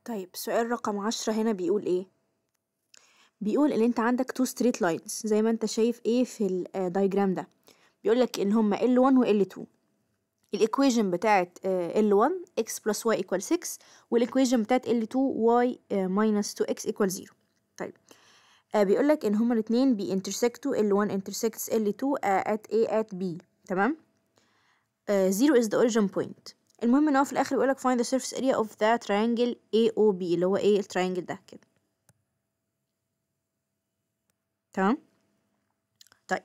طيب سؤال رقم 10 هنا بيقول ايه؟ بيقول ان انت عندك two straight lines زي ما انت شايف ايه في الدايجرام ده. بيقولك ان هما L1 و L2. الايكويجن بتاعت L1 x plus y equal 6 والايكويجن بتاعت L2 y minus 2x equal 0. طيب بيقولك ان هما الاتنين بيintersectوا L1 intersects L2 at A at B. تمام. 0 is the origin point. المهم ان هو في الاخر بيقولك find the surface area of the triangle AOB اللي هو ايه التراينجل ده كده. تمام. طيب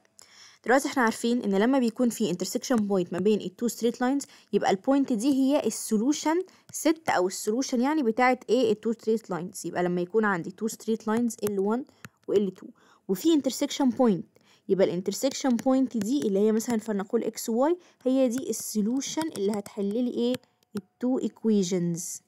دلوقتي احنا عارفين ان لما بيكون في intersection point ما بين التو straight lines يبقى البوينت دي هي السولوشن ست او السولوشن يعني بتاعت ايه التو straight lines. يبقى لما يكون عندي two straight lines L1 و L2 وفي intersection point يبقى الانترسكشن بوينت دي اللي هي مثلا فلنقول x و y هي دي السولوشن اللي هتحل لي ايه التو equations.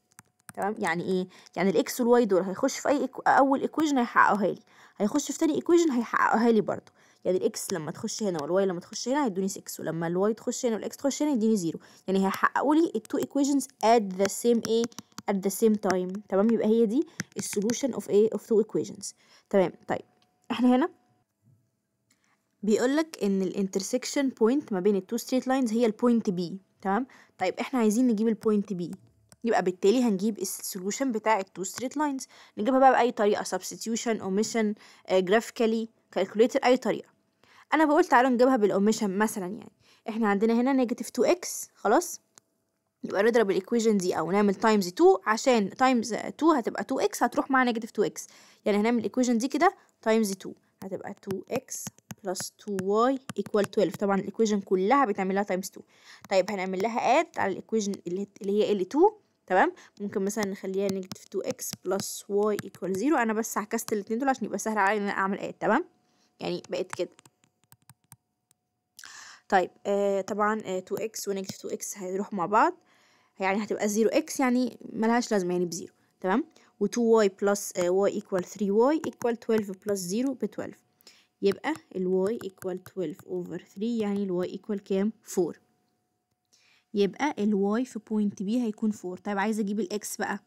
تمام. يعني ايه؟ يعني الاكس والواي دول هيخش في اي اول ايكويشن هيحققوها لي، هيخش في تاني ايكويشن هيحققوها لي برضو. يعني الاكس لما تخش هنا والواي لما تخش هنا هيدوني 6 ولما الواي تخش هنا والاكس تخش هنا يديني 0. يعني هيحققوا لي التو ايكويشنز at the same ايه at the same time. تمام. يبقى هي دي السولوشن اوف ايه اوف two equations. تمام. طيب احنا هنا بيقولك ان الانترسكشن بوينت ما بين التو ستريت لاينز هي البوينت بي. تمام. طيب احنا عايزين نجيب البوينت بي، يبقى بالتالي هنجيب السولوشن بتاع التو ستريت لاينز. نجيبها بقى بأي طريقة substitution omission graphically calculator أي طريقة. أنا بقول تعالوا نجيبها بالأوميشن مثلا. يعني احنا عندنا هنا نيجاتيف 2x خلاص، يبقى نضرب الإيكويشن دي أو نعمل تايمز 2 عشان تايمز 2 هتبقى 2x هتروح مع نيجاتيف 2x. يعني هنعمل الإيكويشن دي كده تايمز 2 هتبقى 2x plus 2y equal 12. طبعا الإيكويشن كلها بتعمل لها تايمز 2. طيب هنعمل لها add على الإيكويشن اللي هي L2. تمام. ممكن مثلا نخليها نيجاتيف 2x plus y equal 0. أنا بس عكست الاتنين دول عشان يبقى سهل عليا إن أنا أعمل add. تمام. يعني بقت كده. طيب طبعا 2x و negative 2x هيروحوا مع بعض يعني هتبقى 0x يعني ملهاش لازمة يعني بزيرو. تمام. و 2y plus y equal 3y equal 12 plus 0 ب 12. يبقى ال y equal 12 over 3 يعني ال y equal كام 4. يبقى ال y في point B هيكون 4. طيب عايزة اجيب ال x بقى،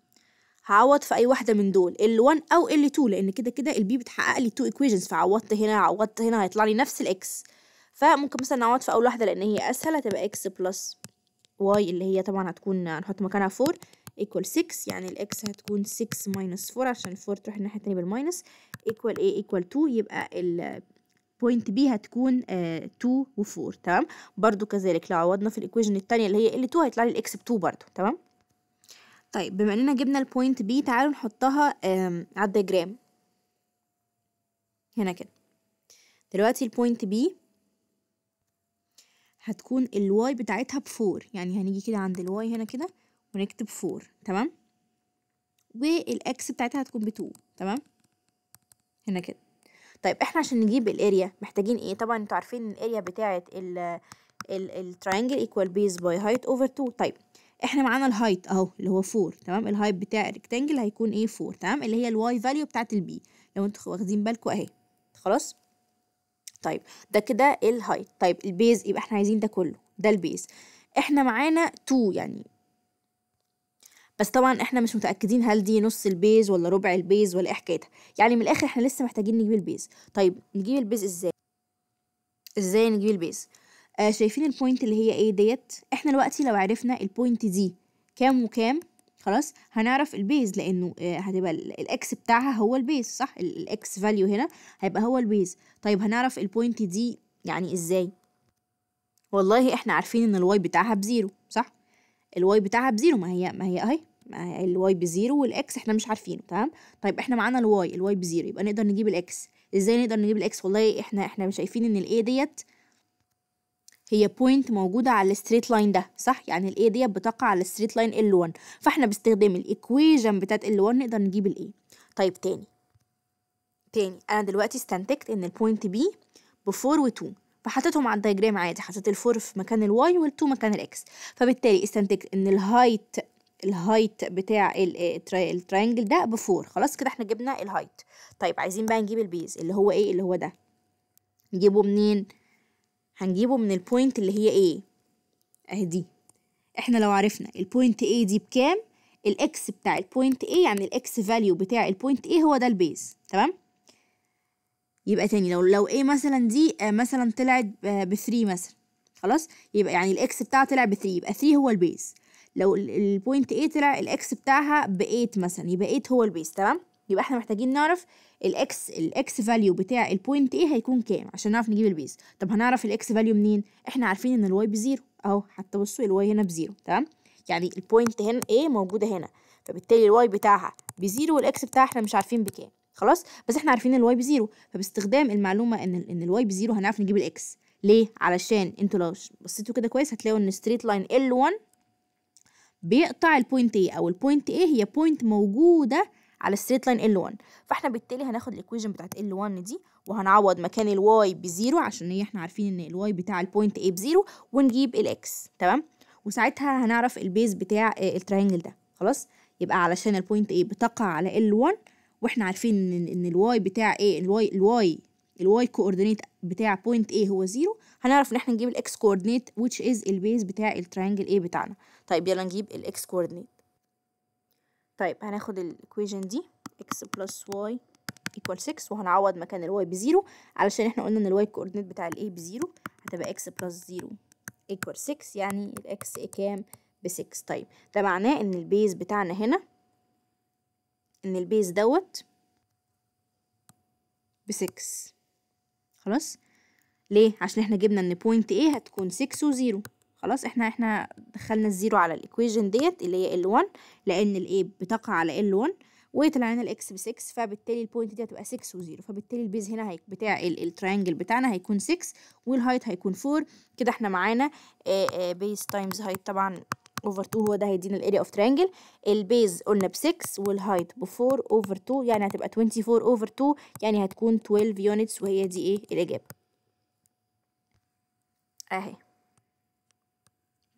هعوض في اي واحدة من دول L1 او L2 لان كده كده ال B بتحقق لي 2 equations. فعوضت هنا عوضت هنا هيطلع لي نفس ال x. فممكن مثلا نعوض في اول واحدة لان هي اسهل هتبقى x plus y اللي هي طبعا هتكون هنحط مكانها 4 equal 6. يعني الاكس هتكون 6 minus 4 عشان 4 تروح الناحية التانية بالماينس equal ايه equal 2. يبقى ال point B هتكون 2 و 4. تمام. برضو كذلك لو عوضنا في الايكويشن التانية اللي هي L2 هيطلع لي الاكس ب 2 برضو. تمام. طيب بما اننا جبنا البوينت B تعالوا نحطها على الدياجرام هنا كده. دلوقتي البوينت B هتكون الواي بتاعتها ب4. يعني هنيجي كده عند الواي هنا كده ونكتب 4. تمام. والاكس بتاعتها هتكون ب2. تمام هنا كده. طيب احنا عشان نجيب الاريا محتاجين ايه؟ طبعا انتوا عارفين ان الاريا بتاعت التراينجل ايكوال بيز باي هايت اوفر 2. طيب احنا معانا الهايت اهو اللي هو 4. تمام. الهايت بتاع الريكتانجل هيكون ايه 4. تمام. اللي هي الواي فاليو بتاعت البي لو انتوا واخدين بالكم اهي خلاص. طيب ده كده الهايت. طيب البيز يبقى احنا عايزين ده كله ده البيز. احنا معانا 2 يعني، بس طبعا احنا مش متأكدين هل دي نص البيز ولا ربع البيز ولا ايه حكايتها. يعني من الاخر احنا لسه محتاجين نجيب البيز. طيب نجيب البيز ازاي نجيب البيز؟ شايفين البوينت اللي هي ايه ديت؟ احنا دلوقتي لو عرفنا البوينت دي كام وكام خلاص هنعرف البيز لانه هتبقى الاكس بتاعها هو البيز صح. الاكس فاليو هنا هيبقى هو البيز. طيب هنعرف البوينت دي يعني ازاي؟ والله احنا عارفين ان الواي بتاعها بزيرو صح. الواي بتاعها بزيرو ما هي اهي الواي بزيرو والاكس احنا مش عارفينه. تمام. طيب احنا معانا الواي بزيرو يبقى نقدر نجيب الاكس. ازاي نقدر نجيب الاكس؟ والله احنا شايفين ان الاي ديت هي بوينت موجوده على الستريت لاين ده صح. يعني الاي ديت بتقع على الستريت لاين L1 فاحنا باستخدام الايكويشن بتاعت L1 نقدر نجيب الاي. طيب تاني انا دلوقتي استنتجت ان البوينت بي ب4 و2 فحطيتهم على الدايجرام عادي. حطيت ال4 في مكان الواي وال2 مكان الاكس. فبالتالي استنتجت ان الهايت بتاع التراينجل ده ب4. خلاص كده احنا جبنا الهايت. طيب عايزين بقى نجيب البيز اللي هو ايه اللي هو ده. نجيبه منين؟ هنجيبه من البوينت اللي هي ايه اهي دي. احنا لو عرفنا البوينت ايه دي بكام الاكس بتاع البوينت A، يعني الاكس فاليو بتاع البوينت A هو ده البيز. تمام. يبقى تاني لو A مثلا دي مثلا طلعت ب 3 مثلا، خلاص، يبقى يعني الاكس بتاعها طلع ب 3، يبقى 3 هو البيز. لو البوينت A طلع الاكس بتاعها ب 8 مثلا، يبقى 8 هو البيز. تمام. يبقى احنا محتاجين نعرف الاكس فاليو بتاع البوينت A هيكون كام عشان نعرف نجيب البيز. طب هنعرف الاكس فاليو منين؟ احنا عارفين ان الواي بزيرو اهو، حتى بصوا الواي هنا بزيرو. تمام. يعني البوينت هنا A موجوده هنا، فبالتالي الواي بتاعها بزيرو والاكس بتاعها احنا مش عارفين بكام. خلاص، بس احنا عارفين الواي بزيرو، فباستخدام المعلومه ان الواي بزيرو هنعرف نجيب الاكس. ليه؟ علشان انتوا لو بصيتوا كده كويس هتلاقوا ان ستريت لاين L1 بيقطع البوينت A، او البوينت A هي بوينت موجوده على الستريت لاين L1. فاحنا بالتالي هناخد الايكويشن بتاعت L1 دي وهنعوض مكان الواي بزيرو عشان هي احنا عارفين ان الواي بتاع البوينت A بزيرو، ونجيب الاكس. تمام. وساعتها هنعرف البيز بتاع التراينجل ده. خلاص. يبقى علشان البوينت A بتقع على L1 واحنا عارفين ان الواي بتاع A، الواي كوردينيت بتاع بوينت A هو 0، هنعرف ان احنا نجيب الاكس كوردينيت which is البيز بتاع التراينجل A بتاعنا. طيب يلا نجيب الاكس كوردينيت. طيب هناخد الايكويشن دي x plus y equal 6 وهنعوض مكان الواي بزيرو علشان احنا قلنا ان الواي كوردينيت بتاع الاي بزيرو، هتبقى x plus 0 equal 6، يعني الاكس كام؟ ب6. طيب ده معناه ان البيز بتاعنا هنا، ان البيز دوت ب6. خلاص. ليه؟ عشان احنا جبنا ان بوينت A هتكون 6 و0. خلاص، احنا دخلنا الزيرو على الايكويشن ديت اللي هي L1 لان الاي بتقع على L1 وطلع لنا الاكس ب6، فبالتالي البوينت دي هتبقى 6 و0، فبالتالي البيز هنا بتاع التراينجل بتاعنا هيكون 6 والهايت هيكون 4. كده احنا معانا بيز تايمز هايت طبعا اوفر 2، هو ده هيدينا الاريا اوف تراينجل. البيز قلنا ب6 والهايت ب4 اوفر 2، يعني هتبقى 24 اوفر 2، يعني هتكون 12 يونتس، وهي دي ايه الاجابه اهي.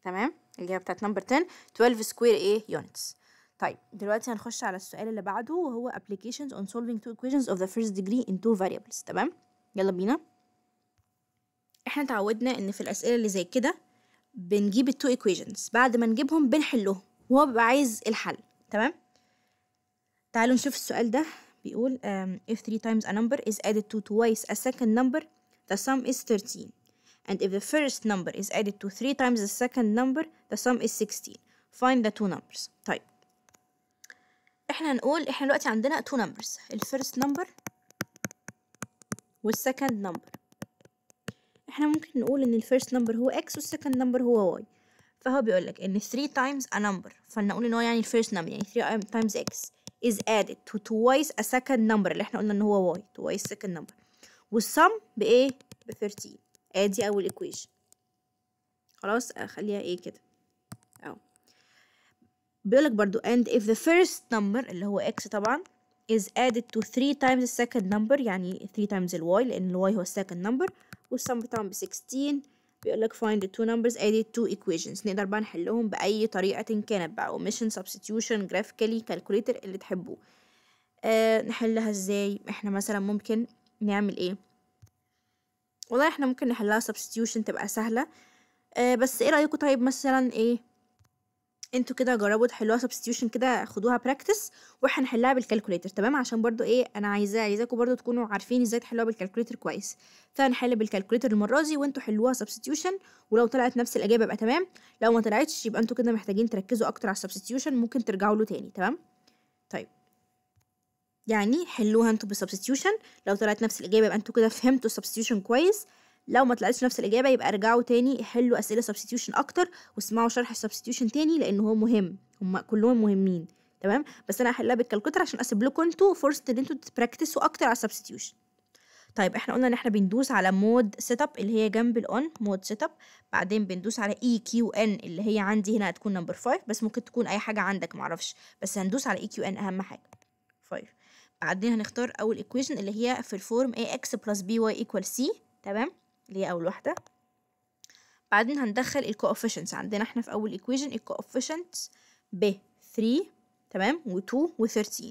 تمام. الإجابة بتاعت نمبر 10 12 سكوير ايه يونتس. طيب دلوقتي هنخش على السؤال اللي بعده وهو applications on solving two equations of the first degree in two variables. تمام. يلا بينا. احنا اتعودنا ان في الأسئلة اللي زي كده بنجيب التو equations، بعد ما نجيبهم بنحلهم وهو بيبقى عايز الحل. تمام. تعالوا نشوف السؤال ده. بيقول if 3 times a number is added to twice a second number the sum is 13. And if the first number is added to 3 times the second number, the sum is 16. Find the two numbers. طيب احنا هنقول احنا دلوقتي عندنا two numbers، الفيرست number والسكند number. احنا ممكن نقول ان الفيرست number هو x والسكند number هو y. فهو بيقول لك ان 3 times a number، فنقول ان هو يعني الفيرست number يعني 3 times x is added to twice a second number اللي احنا قلنا ان هو y twice second number، والsum بايه؟ ب 13. ادي اول equation. خلاص اخليها ايه كده اهو. بيقولك برضو and if the first number اللي هو x طبعا is added to 3 times the second number، يعني 3 times ال y لأن ال y هو second number، والsum بتاعهم ب 16. بيقولك find the two numbers added to equations. نقدر بقى نحلهم بأي طريقة كانت بقى omission substitution graphically calculator اللي تحبوه. نحلها ازاي؟ احنا مثلا ممكن نعمل ايه؟ والله احنا ممكن نحلها substitution تبقى سهلة. بس ايه رأيكم طيب مثلا ايه انتوا كده جربوا تحلوها substitution كده، خدوها practice واحنا نحلها بالكالكوليتر. تمام. عشان برضو ايه انا عايزاكم برضو تكونوا عارفين ازاي تحلوها بالكالكوليتر كويس. فهنحل بالكالكوليتر المره دي وانتوا حلوها substitution، ولو طلعت نفس الاجابه يبقى تمام، لو ما طلعتش يبقى انتوا كده محتاجين تركزوا اكتر على substitution، ممكن ترجعوا له تاني. تمام. طيب يعني حلوها انتوا بالسبستيوشن، لو طلعت نفس الاجابه يبقى انتوا كده فهمتوا السبستيوشن كويس، لو ما طلعتش نفس الاجابه يبقى ارجعوا تاني حلوا اسئله سبستيوشن اكتر واسمعوا شرح السبستيوشن تاني لان هو مهم، هم كلهم مهمين. تمام. بس انا هحلها بالكالكوليتر عشان اسيب لكم انتوا فرصه ان انتوا تبراكتسوا اكتر على السبستيوشن. طيب احنا قلنا ان احنا بندوس على مود سيت اب اللي هي جنب الاون مود سيت اب، بعدين بندوس على اي كيو ان اللي هي عندي هنا هتكون نمبر 5، بس ممكن تكون اي حاجه عندك معرفش، بس هندوس على اي كيو ان اهم حاجه 5. بعدين هنختار اول ايكويشن اللي هي في الفورم ax plus by equal c. تمام. اللي هي اول واحده. بعدين هندخل الكوفيشنتس، عندنا احنا في اول ايكويشن الكوفيشنتس ب 3 تمام و2 و13.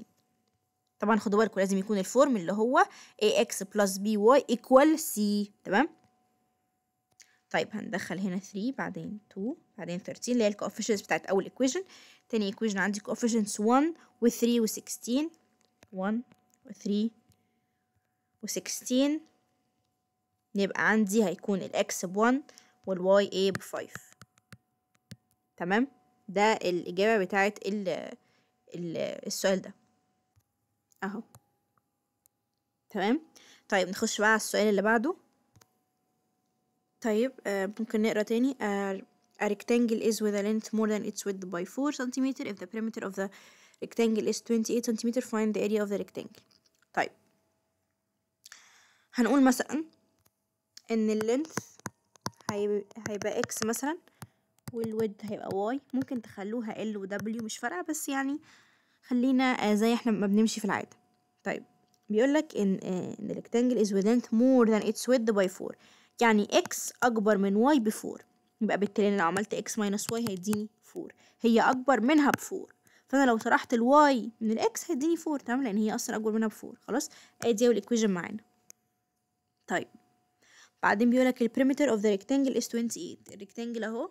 طبعا خدوا بالكم لازم يكون الفورم اللي هو ax plus by equal c. تمام. طيب هندخل هنا 3 بعدين 2 بعدين 13 اللي هي الكوفيشنتس بتاعت اول ايكويشن. تاني equation عندي coefficients 1 و 3 و 16. 1 و 3 و 16 يبقى عندي هيكون ال x ب1 وال y ايه ب5. تمام، ده الإجابة بتاعت السؤال ده اهو. تمام. طيب نخش بقى على السؤال اللي بعده. طيب ممكن نقرا تاني. A rectangle is with a length more than its width by 4 cm. If the perimeter of the rectangle is 28 cm, find the area of the rectangle. طيب هنقول مثلا ان اللينث هيبقى x مثلا، والويد هيبقى y. ممكن تخلوها l و w مش فارقة، بس يعني خلينا زي احنا ما بنمشي في العادة. طيب بيقولك ان the rectangle is with length more than its width by 4، يعني x اكبر من y ب 4. يبقى بالتالي لو عملت x minus y هيديني 4، هي اكبر منها ب 4، فانا لو طرحت ال y من ال x هيديني 4. تمام، لان هي اصلا اكبر منها ب 4. خلاص، ادي اول equation معانا. طيب بعدين بيقولك ال perimeter of the rectangle is 28. الريكتانجل اهو،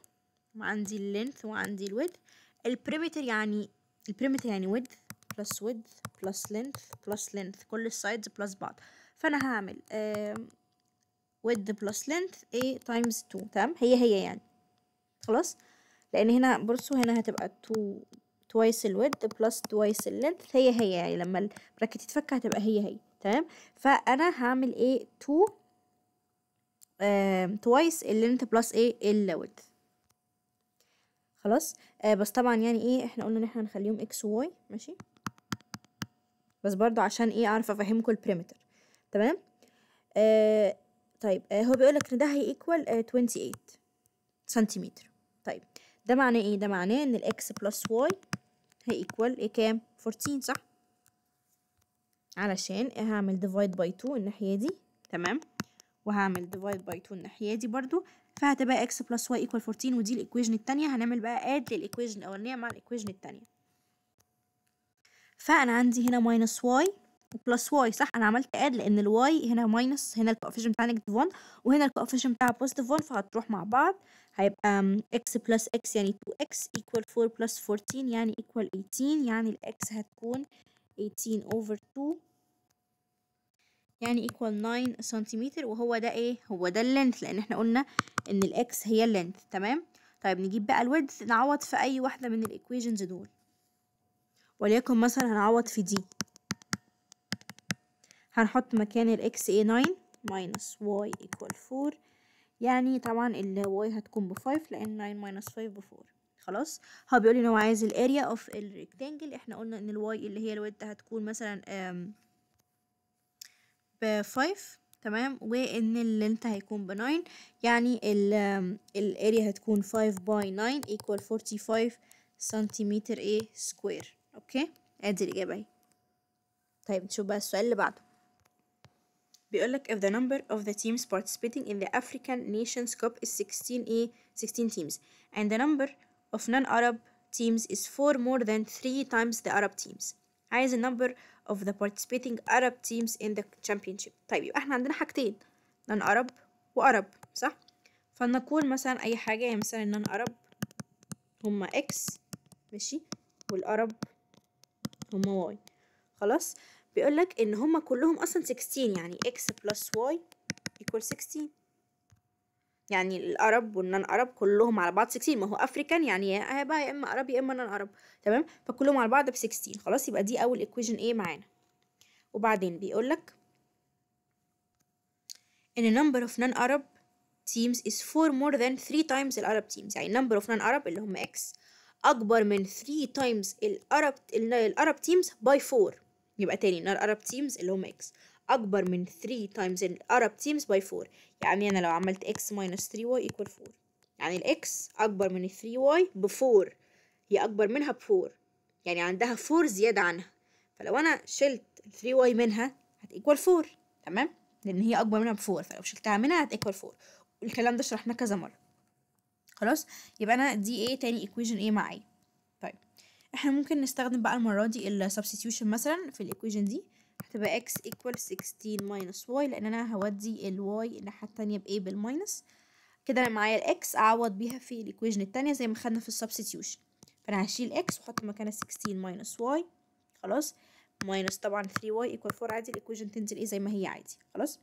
وعندي ال length وعندي ال width. ال perimeter يعني width plus width plus length plus length، كل السايدز plus بعض. فانا هعمل width plus length a times 2. تمام، هي يعني خلاص، لان هنا بصوا هنا هتبقى 2 twice ال width plus twice ال length، هي يعني لما البراكت يتفك هتبقى هي. تمام، فانا هعمل ايه 2 twice ال length plus ايه ال width. خلاص. بس طبعا يعني ايه احنا قلنا ان احنا هنخليهم x و y. ماشي، بس برضو عشان ايه اعرف افهمكم البريمتر. تمام. طيب هو بيقولك ان ده هي equal 28 سنتيمتر. طيب ده معناه ايه؟ ده معناه ان الاكس بلس واي هي equal ايه كام؟ 14 صح؟ علشان هعمل divide by 2 الناحية دي. تمام، وهعمل divide by 2 الناحية دي برضو، فهتبقى x plus y equal 14. ودي الايكويشن التانية. هنعمل بقى add للايكويشن الاولانية مع الايكويشن التانية. فانا عندي هنا minus y بلس y صح. انا عملت add لان الواي هنا ماينس، هنا الكوفيشنت بتاع نيجاتيف 1 وهنا الكوفيشنت بتاع بوزيتيف 1، فهتروح مع بعض. هيبقى x بلس x يعني 2x equal 4 بلس 14 يعني equal 18. يعني الاكس هتكون 18 over 2 يعني equal 9 سنتيمتر. وهو ده ايه؟ هو ده اللينث، لان احنا قلنا ان الاكس هي اللينث. تمام. طيب نجيب بقى الويدث، نعوض في اي واحدة من الايكويشنز دول. وليكن مثلا هنعوض في دي، هنحط مكان ال x a 9 minus y equal 4. يعني طبعا ال y هتكون ب 5 لان 9 minus 5 ب 4. خلاص. هو بيقول لي ان هو عايز ال area of ال rectangle. احنا قلنا ان ال y اللي هي الويدث هتكون مثلا ب 5. تمام، وان ال length هيكون ب 9. يعني ال area هتكون 5 by 9 equal 45 سنتيمتر ايه سكوير. اوكي، ادي الاجابه اهي. طيب نشوف بقى السؤال اللي بعده. بيقولك if the number of the teams participating in the African Nations Cup is 16 teams and the number of non-Arab teams is 4 more than 3 times the Arab teams. عايز the number of the participating Arab teams in the championship. طيب يبقى احنا عندنا حاجتين، non-Arab وArab صح؟ فنقول مثلا أي حاجة، يعني مثلا non-Arab هما X ماشي، والArab هما Y. خلاص. بيقولك ان هما كلهم اصلا 16، يعني x plus y equal 16. يعني العرب والنون عرب كلهم على بعض 16. ما هو افريكان يعني هيبقى يا اما عربي يا اما نون عرب. تمام، فكلهم على بعض ب 16. خلاص، يبقى دي اول equation ايه معانا. وبعدين بيقولك ان number of non Arab teams is 4 more than 3 times العرب teams. يعني number of non Arab اللي هم x اكبر من 3 times العرب teams by 4. يبقى تاني non Arab teams اللي هم x اكبر من 3 times العرب teams by 4. يعني انا لو عملت x minus 3y equal 4، يعني الاكس اكبر من 3y ب 4، هي اكبر منها ب 4، يعني عندها 4 زيادة عنها. فلو انا شلت 3y منها هتيكوال 4. تمام، لان هي اكبر منها ب 4، فلو شلتها منها هتيكوال 4. والكلام ده شرحناه كذا مرة. خلاص، يبقى انا دي ايه تاني equation ايه معايا. طيب احنا ممكن نستخدم بقى المرة دي ال substitution مثلا في الايكويشن دي. هتبقى x equal 16 minus y، لان انا هودي ال y الناحية التانية بايه بالماينس. كده انا معايا ال x اعوض بيها في الايكويشن التانية زي ما خدنا في السبستيوشن. فانا هشيل x واحط مكانها 16 ماينس y. خلاص، ماينس طبعا 3y ايكوال 4 عادي، الايكويشن تنزل ايه زي ما هي عادي. خلاص.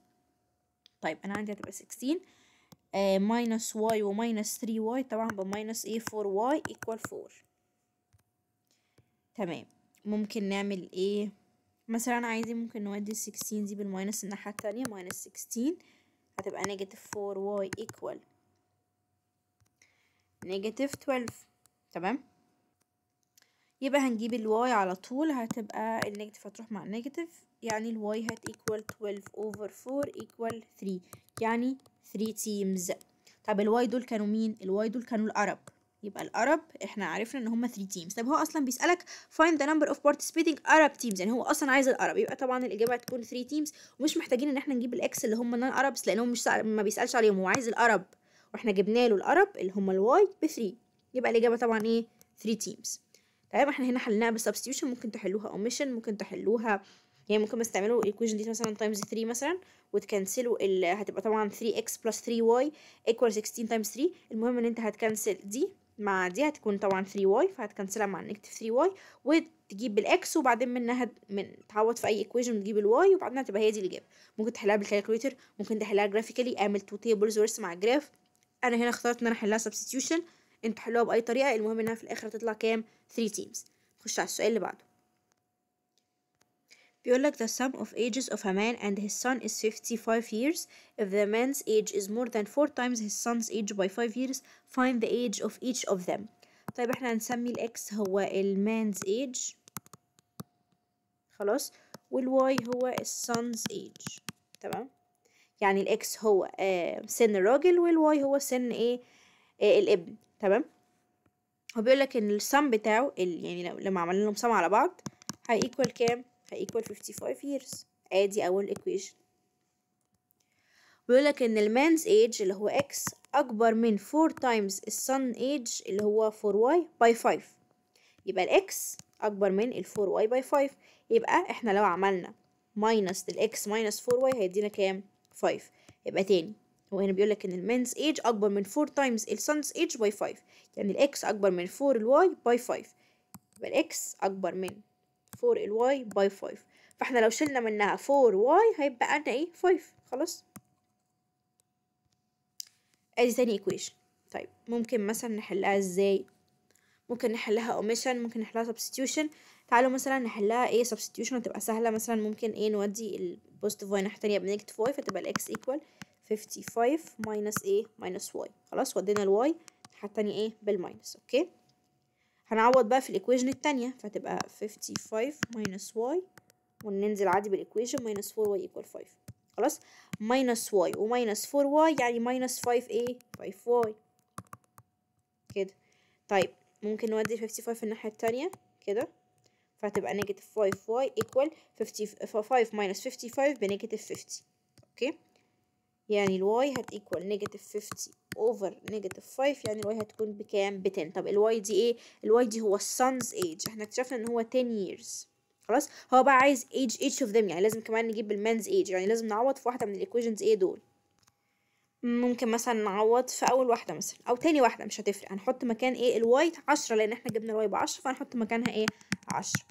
طيب انا عندي هتبقى 16 ماينس y وماينس 3y طبعا بماينس ايه 4y ايكوال 4. تمام. ممكن نعمل ايه مثلا؟ عايزين ممكن نودي 16 دي بالماينس الناحية التانية، ماينس 16 هتبقى نيجاتيف 4y ايكوال نيجاتيف 12. تمام. يبقى هنجيب الواي على طول، هتبقى النيجاتيف هتروح مع النيجاتيف، يعني الواي هت equal 12 over 4 equal 3، يعني 3 teams. طب الواي دول كانوا مين؟ الواي دول كانوا العرب، يبقى العرب احنا عرفنا ان هما 3 teams. طب هو اصلا بيسألك find the number of participating Arab teams، يعني هو اصلا عايز العرب، يبقى طبعا الاجابه هتكون 3 teams، ومش محتاجين ان احنا نجيب الاكس اللي هم نون عربس، لانهم مش ما بيسألش عليهم، هو عايز العرب، واحنا جبنا له العرب اللي هم الواي ب 3، يبقى الاجابه طبعا ايه 3 teams. تمام. احنا هنا حلناها بالسبستيوشن، ممكن تحلوها اوميشن، ممكن تحلوها يعني ممكن بس تعملوا الايكويشن دي مثلا تايمز 3 مثلا، وتكنسلوا هتبقى طبعا 3x بلس 3y equal 16 تايمز 3. المهم ان انت هتكنسل دي مع دي، هتكون طبعا 3y فهتكنسلها مع النيجاتيف 3y، وتجيب بالاكس وبعدين منها تعوض في اي ايكويشن وتجيب الواي، وبعدين هتبقى هي دي الاجابه. ممكن تحلها بالكالكوليتر، ممكن تحلها جرافيكالي، اعمل 2 تيبلز وارسم على الجراف. انا هنا اخترت ان انا احلها سبستيوشن، انتوا حلوها باي طريقه، المهم انها في الاخر هتطلع كام 3 teams. نخش على السؤال اللي بعده. بيقول لك the sum of ages of a man and his son is 55 years. If the man's age is more than 4 times his son's age by 5 years, find the age of each of them. طيب احنا هنسمي الاكس هو المان's age، خلاص، والواي هو السون's age. تمام. يعني الاكس هو سن الراجل، والواي هو سن ايه الابن. تمام. هو بيقول لك ان السم بتاعه يعني لما عملنا لهم سم على بعض هيكوال كام؟ هيكوال 55 years. ادي اول equation. بيقول لك ان المان's age اللي هو x اكبر من 4 times السن age اللي هو 4y by 5، يبقى الاكس اكبر من ال 4y by 5. يبقى احنا لو عملنا minus الاكس minus 4y هيدينا كام؟ 5. يبقى تاني هو هنا بيقول لك ان المان's age اكبر من 4 times السون's age by 5، يعني الاكس اكبر من 4 الواي by 5، يبقى الاكس اكبر من 4 الواي by 5. فاحنا لو شلنا منها 4y هيبقى عندنا ايه 5. خلاص. ادي تاني equation. طيب ممكن مثلا نحلها ازاي؟ ممكن نحلها omission، ممكن نحلها substitution. تعالوا مثلا نحلها ايه substitution، هتبقى سهله. مثلا ممكن ايه نودي البوزيتيف واي ناحيه تانية بنيجاتيف واي، فتبقى الاكس equal 55 minus ايه minus y. خلاص، ودينا الواي الناحيه التانية ايه بالماينس. اوكي. هنعوض بقى في الايكويشن التانية، فتبقى 55 minus y، وننزل عادي بالايكويشن minus 4y equal 5. خلاص، minus y و minus 4y يعني minus 5 ايه 5y كده. طيب ممكن نودي 55 في الناحية التانية كده، فهتبقى نيجاتيف 5y equal 5 minus 55 بنيجاتيف 50. اوكي. يعني الواي هت equal نيجاتيف 50 over نيجاتيف 5، يعني الواي هتكون بكام؟ ب 10. طب الواي دي ايه؟ الواي دي هو السون's age، احنا اكتشفنا ان هو 10 years. خلاص، هو بقى عايز age each of them، يعني لازم كمان نجيب المان's age، يعني لازم نعوض في واحدة من الايكويشنز ايه دول. ممكن مثلا نعوض في اول واحده مثلا او تاني واحده، مش هتفرق. هنحط مكان ايه الواي 10، لان احنا جبنا الواي ب10، فهنحط مكانها ايه 10.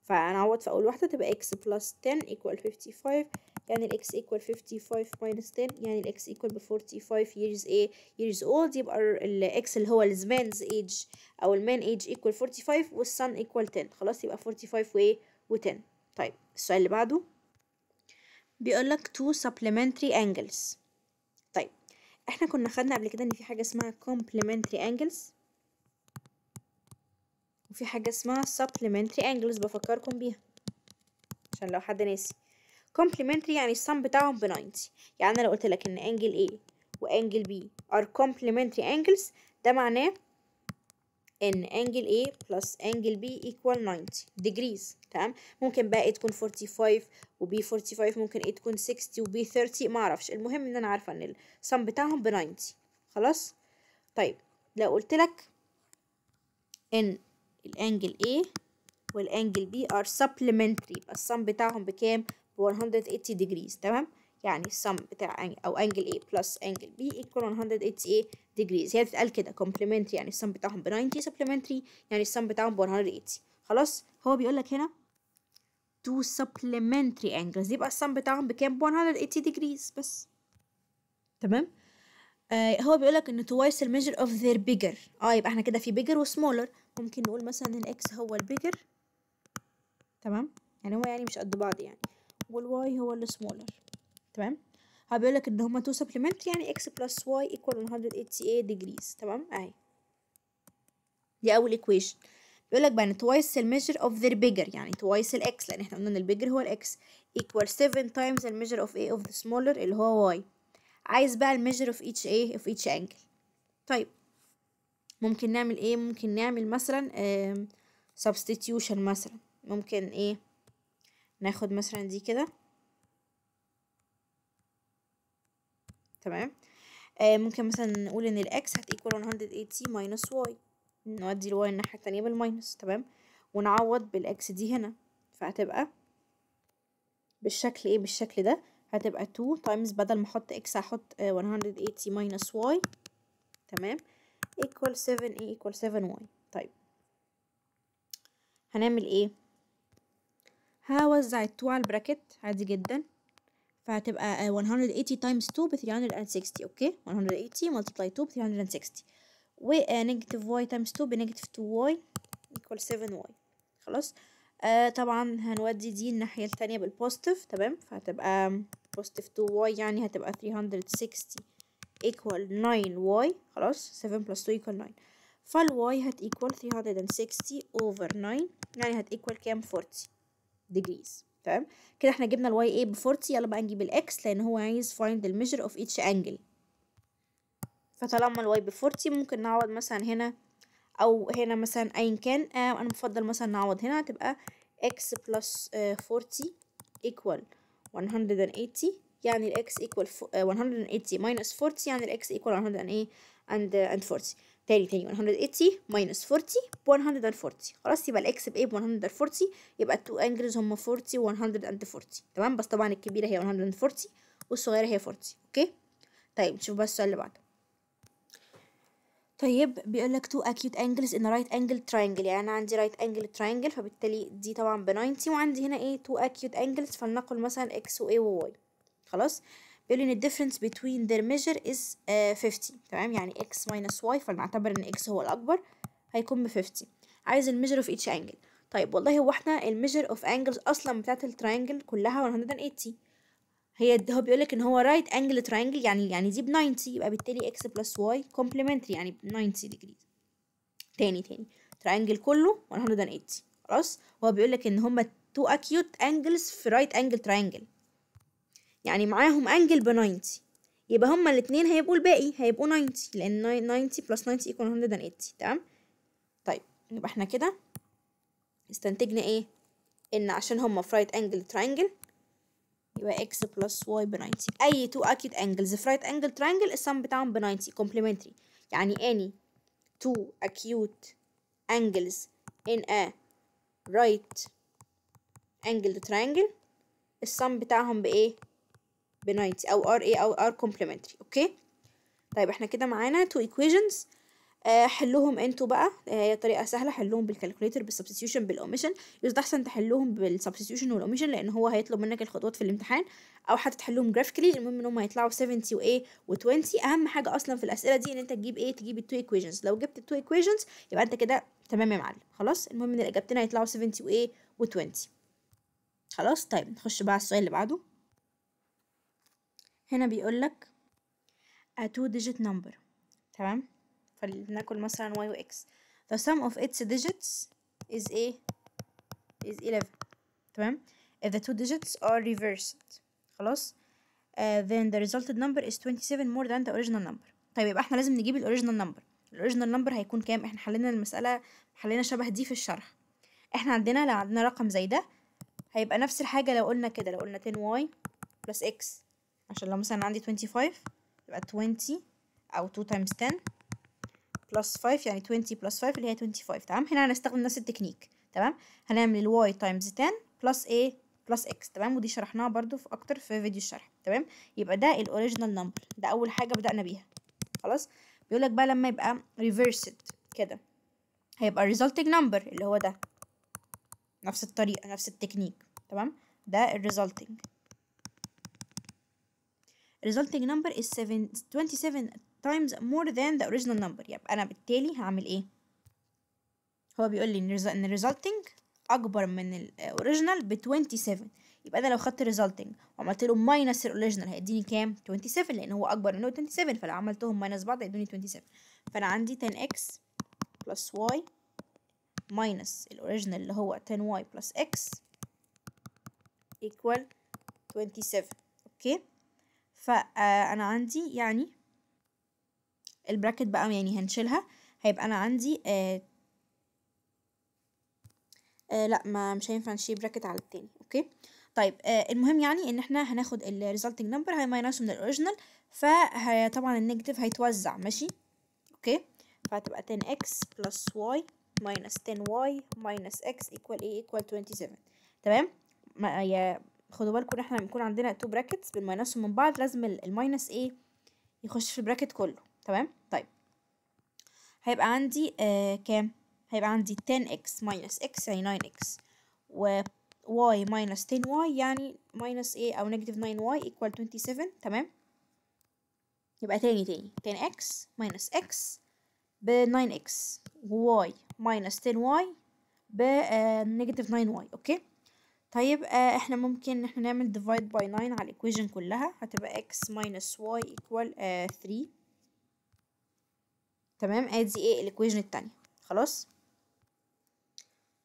فهنعوض في اول واحده تبقى x plus 10 equal 55، يعني الاكس equal 55 minus 10، يعني الاكس equal ب 45 years ايه years old. يبقى الاكس اللي هو الزمان's age او المان age equal 45 والسن equal 10. خلاص، يبقى 45 وايه و10. طيب السؤال اللي بعده بيقول لك two supplementary angles. طيب احنا كنا خدنا قبل كده ان في حاجه اسمها complementary angles وفي حاجه اسمها supplementary angles، بفكركم بيها عشان لو حد ناسي. complementary يعني السم بتاعهم ب 90. يعني انا لو قلت لك ان angle A وانجل B are complementary angles، ده معناه ان angle A plus angle B equal 90 degrees. تمام. ممكن بقى A تكون 45 و B 45، ممكن A تكون 60 و B 30، ما اعرفش. المهم ان انا عارفه ان السم بتاعهم ب 90. خلاص. طيب لو قلت لك ان الانجل A والانجل B are supplementary، يبقى السم بتاعهم بكام؟ ب 180 degrees. تمام. يعني السم بتاع او angle A plus angle B equal 180 degrees. هي بتتقال كده complementary، يعني السم بتاعهم ب 90، supplementary يعني السم بتاعهم ب 180. خلاص هو بيقول لك هنا two supplementary angles، يبقى السم بتاعهم بكام؟ ب 180 degrees بس. تمام. هو بيقول لك ان twice the measure of their bigger. يبقى احنا كده في bigger و smaller. ممكن نقول مثلا ان الاكس هو البيجر، تمام، يعني هو يعني مش قد بعض يعني، والواي هو السمولر. تمام. هو بيقول لك ان هما two supplementary، يعني x plus y equal 180 degrees. تمام اهي دي اول equation. بيقول لك بقى ان twice the measure of their bigger، يعني twice الاكس، لان احنا قلنا ان البيجر هو الاكس، equal 7 times the measure of a of the smaller اللي هو y. عايز بقى الميجر of each a of each angle. طيب ممكن نعمل ايه؟ ممكن نعمل مثلا substitution مثلا. ممكن ايه؟ ناخد مثلا دي كده، تمام. ممكن مثلا نقول ان الاكس هتيكوال 180 minus y، نودي الواي الناحية التانية بالماينس، تمام، ونعوض بالاكس دي هنا، فهتبقى بالشكل ايه؟ بالشكل ده. هتبقى 2 times، بدل ما احط x هحط 180 minus y، تمام، equal 7 ايه؟ equal 7y. طيب هنعمل ايه؟ هوزع ال2 على البراكت عادي جدا، فهتبقى 180 times 2 ب 360. اوكي 180 multiply 2 ب 360، و negative y times 2 ب negative 2y equal 7y. خلاص. طبعا هنودي دي الناحية التانية بالبوزيتيف، تمام، فهتبقى positive 2y، يعني هتبقى 360 equal 9y. خلاص 7 plus 2 equal 9، فالواي هت equal 360 over 9، يعني هت equal كام؟ 40 degrees. تمام كده احنا جبنا الواي ايه ب 40. يلا بقى نجيب الاكس، لان هو عايز find the measure of each angle. فطالما الواي ب 40 ممكن نعوض مثلا هنا او هنا مثلا ايا كان. انا بفضل مثلا نعوض هنا، هتبقى x plus 40 equal 180، يعني الاكس equal 180 minus 40، يعني الاكس equal 100 and 40. تاني 180 minus 40 ب 140. خلاص يبقى الاكس بايه؟ ب 140. يبقى التو انجلز هما 40 و 140. تمام، بس طبعا الكبيره هي 140 والصغيره هي 40. اوكي طيب نشوف بس السؤال اللي بعده. طيب بيقول لك two acute angles in a right angle triangle، يعني انا عندي right angle triangle، فبالتالي دي طبعا ب 90، وعندي هنا ايه two acute angles، فلنقل مثلا x و a و y. خلاص بيقول لي ان difference between their measure is 50. تمام يعني x minus y، فلنعتبر ان x هو الاكبر، هيكون ب 50. عايز الميجر of each angle. طيب والله هو احنا الميجر of angles اصلا بتاعت التراينجل كلها 180. هو بيقولك ان هو رايت انجل تراينجل، يعني دي ب 90، يبقى بالتالي اكس بلس واي كومبلمنتري، يعني ب 90 ديجري. تاني تراينجل كله 180. خلاص هو بيقولك ان هما تو اكيوت انجلز في رايت انجل تراينجل، يعني معاهم انجل ب 90، يبقى هما الاتنين هيبقوا الباقي هيبقوا 90، لان 90 بلس 90 equal 180. تمام. طيب يبقى احنا كده استنتجنا ايه؟ ان عشان هما في رايت انجل تراينجل يبقى x plus y ب 90. أي two acute angles في right angle triangle السم بتاعهم ب 90 complementary، يعني any two acute angles in a right angle triangle السم بتاعهم بإيه؟ ب 90 أو are إيه أو are complementary. أوكي طيب احنا كده معانا two equations. حلوهم انتوا بقى. هي طريقه سهله، حلوهم بالكالكوليتر بالسبستيوشن بالاوميشن. يستحسن تحلوهم بالسبستيوشن والاوميشن، لان هو هيطلب منك الخطوات في الامتحان، او حتى تحلهم جرافيكلي. المهم ان هم هيطلعوا 70 و و20. اهم حاجه اصلا في الاسئله دي ان انت تجيب ايه؟ تجيب التو ايكويشنز. لو جبت التو ايكويشنز يبقى انت كده تمام يا معلم. خلاص المهم ان الاجابتين هيطلعوا 70 و و20. خلاص طيب نخش بقى على السؤال اللي بعده. هنا بيقول لك a two digit number، تمام، فلناكل مثلا y و x. the sum of its digits is ايه؟ is 11. تمام. if the two digits are reversed. خلاص then the resulted number is 27 more than the original number. طيب يبقى احنا لازم نجيب الاوريجينال نمبر. الاوريجينال نمبر هيكون كام؟ احنا حلينا المسألة، حلينا شبه دي في الشرح. احنا عندنا لو عندنا رقم زي ده هيبقى نفس الحاجة لو قلنا كده، لو قلنا 10y plus x، عشان لو مثلا عندي 25 يبقى 20 او 2 times 10 plus 5، يعني 20 plus 5 اللي هي 25. تمام هنا هنستخدم نفس التكنيك. تمام هنعمل y times 10 plus a بلس اكس، تمام. ودي شرحناها برضو في اكتر في فيديو الشرح، تمام. يبقى ده الاوريجينال نمبر، ده اول حاجه بدأنا بيها. خلاص. بيقولك بقى لما يبقى reversed كده هيبقى resulting number اللي هو ده، نفس الطريقه نفس التكنيك، تمام. ده resulting number is 27 times more than the original number. يبقى انا بالتالي هعمل ايه؟ هو بيقول لي ان resulting اكبر من الاوريجينال ب 27. يبقى انا لو خدت resulting وعملت له ماينس الاوريجينال هيديني كام؟ 27، لان هو اكبر منه 27. فلو عملتهم ماينس بعض هيدوني 27. فانا عندي 10x plus y ماينس الاوريجينال اللي هو 10y plus x equal 27. اوكي. فانا عندي يعني البراكت بقى يعني هنشيلها، هيبقى انا عندي لا ما مش هينفع نشيل براكت على التاني. اوكي. طيب المهم يعني ان احنا هناخد الريزلتنج نمبر هيماينسه من الاوريجينال، فطبعا النيجاتيف هيتوزع، ماشي. اوكي. فهتبقى 10x plus y minus 10y minus x equal ايه؟ equal 27. تمام. خدوا بالكم ان احنا لما يكون عندنا تو براكتس بنماينسهم من بعض لازم الماينس ايه يخش في البراكت كله، تمام. طيب هيبقى عندي كام؟ هيبقى عندي 10x minus x يعني 9x و y minus 10y يعني minus ايه او negative 9y equal 27. تمام. يبقى تاني 10x minus x ب 9x و y minus 10y ب negative 9y. اوكي. طيب احنا ممكن احنا نعمل divide by 9 على الايكويشن كلها، هتبقى x minus y equal 3. تمام. ادي ايه الايكويشن التانية. خلاص.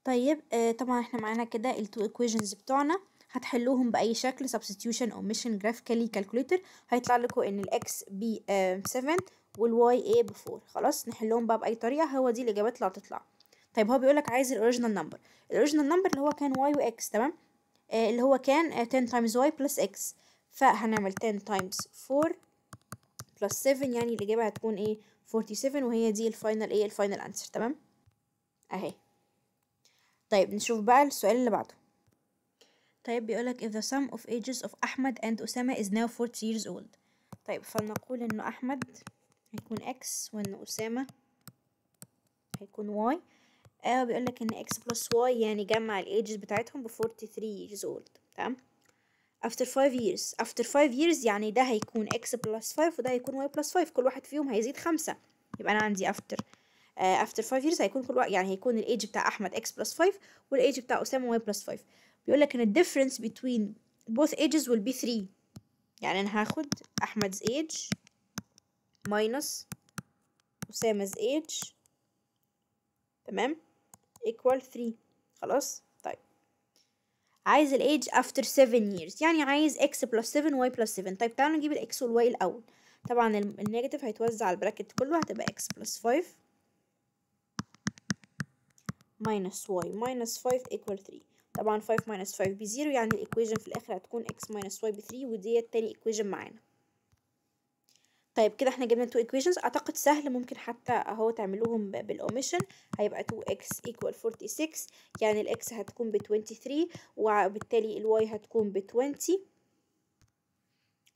طيب طبعا احنا معانا كده التو ايكويشنز بتوعنا، هتحلوهم باي شكل substitution omission graphically calculator، هيطلع لكم ان الاكس ب 7 والواي ايه ب 4. خلاص نحلهم بقى باي طريقه، هو دي الاجابات اللي هتطلع. طيب هو بيقولك عايز الاوريجينال نمبر اللي هو كان y و x، تمام. اللي هو كان 10 times y plus x، فهنعمل 10 times 4 plus 7 يعني الاجابه هتكون ايه 47، وهي دي الفاينل انسر. تمام اهي. طيب نشوف بقى السؤال اللي بعده. طيب بيقولك if the sum of ages of أحمد and أسامة is now 40 years old. طيب فلنقول إنه أحمد هيكون x وإن أسامة هيكون y. بيقولك إن x plus y يعني جمع ال ages بتاعتهم ب 43 years old. تمام. after 5 years يعني ده هيكون x plus 5 وده هيكون y plus 5، كل واحد فيهم هيزيد 5. يبقى أنا عندي after 5 years هيكون كل واحد يعني هيكون الايج بتاع احمد x plus 5 والايج بتاع اسامه y plus 5. بيقول لك ان ال difference between both ages will be 3. يعني انا هاخد احمد's age minus اسامه's age، تمام، equal 3. خلاص. طيب عايز الايج after 7 years يعني عايز x plus 7 y plus 7. طيب تعالوا نجيب الاكس والواي الاول. طبعا النيجاتيف هيتوزع على البراكت كله، هتبقى x plus 5 minus y minus 5 equal 3. طبعا 5 minus 5 ب 0 يعني الايكويشن في الاخر هتكون x minus y ب 3، ودي تاني ايكويشن معانا. طيب كده احنا جبنا 2 equations، اعتقد سهل ممكن حتى اهو تعملوهم بالاوميشن. هيبقى 2x equal 46 يعني الاكس هتكون ب 23 وبالتالي الواي هتكون ب 20.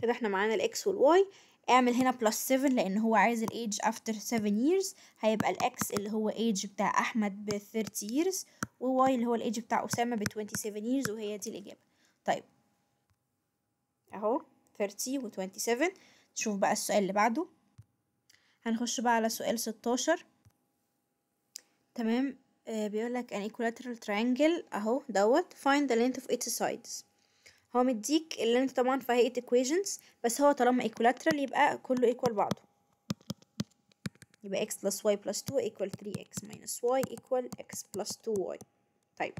كده احنا معانا الاكس والواي. اعمل هنا plus 7 لان هو عايز الايج after 7 years، هيبقى الاكس اللي هو ايج بتاع احمد ب 30 years وواي اللي هو الايج بتاع اسامه ب 27 years، وهي دي الاجابه. طيب اهو 30 و 27. نشوف بقى السؤال اللي بعده. هنخش بقى على سؤال 16. تمام. بيقولك an equilateral triangle اهو دوت find the length of its sides. هو مديك اللينث طبعا في هيئة equations، بس هو طالما equilateral يبقى كله equal بعضه. يبقى x plus y plus 2 equal 3x minus y equal x plus 2y. طيب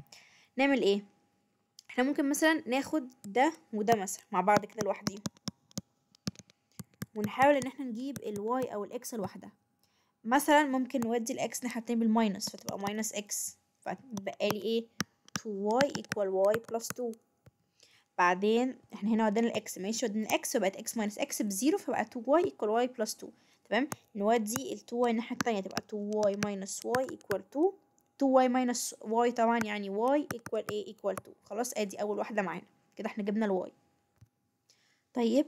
نعمل ايه؟ احنا ممكن مثلا ناخد ده وده مثلا مع بعض كده لوحديهم، ونحاول ان احنا نجيب الواي او الاكس لوحدها. مثلا ممكن نودي الاكس ناحية التانية بالماينس فتبقى minus x، فتبقى لي ايه 2y equal y plus 2. بعدين احنا هنا ودينا الاكس، ماشي، ودينا الاكس فبقت x minus x ب0 فبقى 2y equal y plus 2. تمام. نودي ال 2y الناحية التانية تبقى 2y minus y equal 2. 2y minus y طبعا يعني y equal ايه equal 2. خلاص ادي اول واحدة معانا كده، احنا جبنا الواي. طيب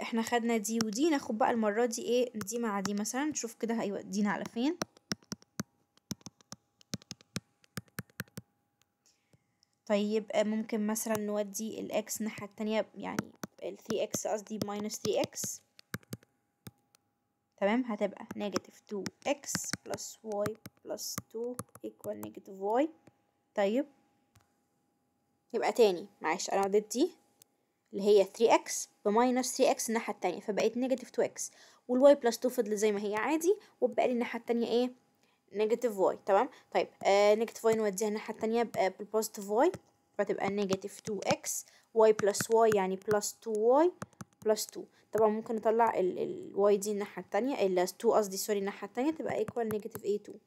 احنا خدنا دي ودي، ناخد بقى المرة دي ايه دي مع دي مثلا، نشوف كده هيودينا على فين. طيب ممكن مثلا نودي الاكس الناحية التانية، يعني ال 3x قصدي minus 3x. تمام، هتبقى negative 2x plus y plus 2 equal negative y. طيب يبقى تاني معلش انا وديت دي اللي هي 3x بماينس 3x الناحية التانية، فبقت نيجاتيف 2x، والواي بلس 2 فضل زي ما هي عادي، وبقى لي الناحية التانية ايه نيجاتيف واي. تمام. طيب نيجاتيف واي نوديها الناحية التانية بالبوزيتيف واي، فتبقى نيجاتيف 2x واي بلس واي يعني بلس 2y بلس 2. طبعا ممكن نطلع الواي دي الناحية التانية، ال 2 قصدي سوري الناحية التانية تبقى ايكوال نيجاتيف ايه 2.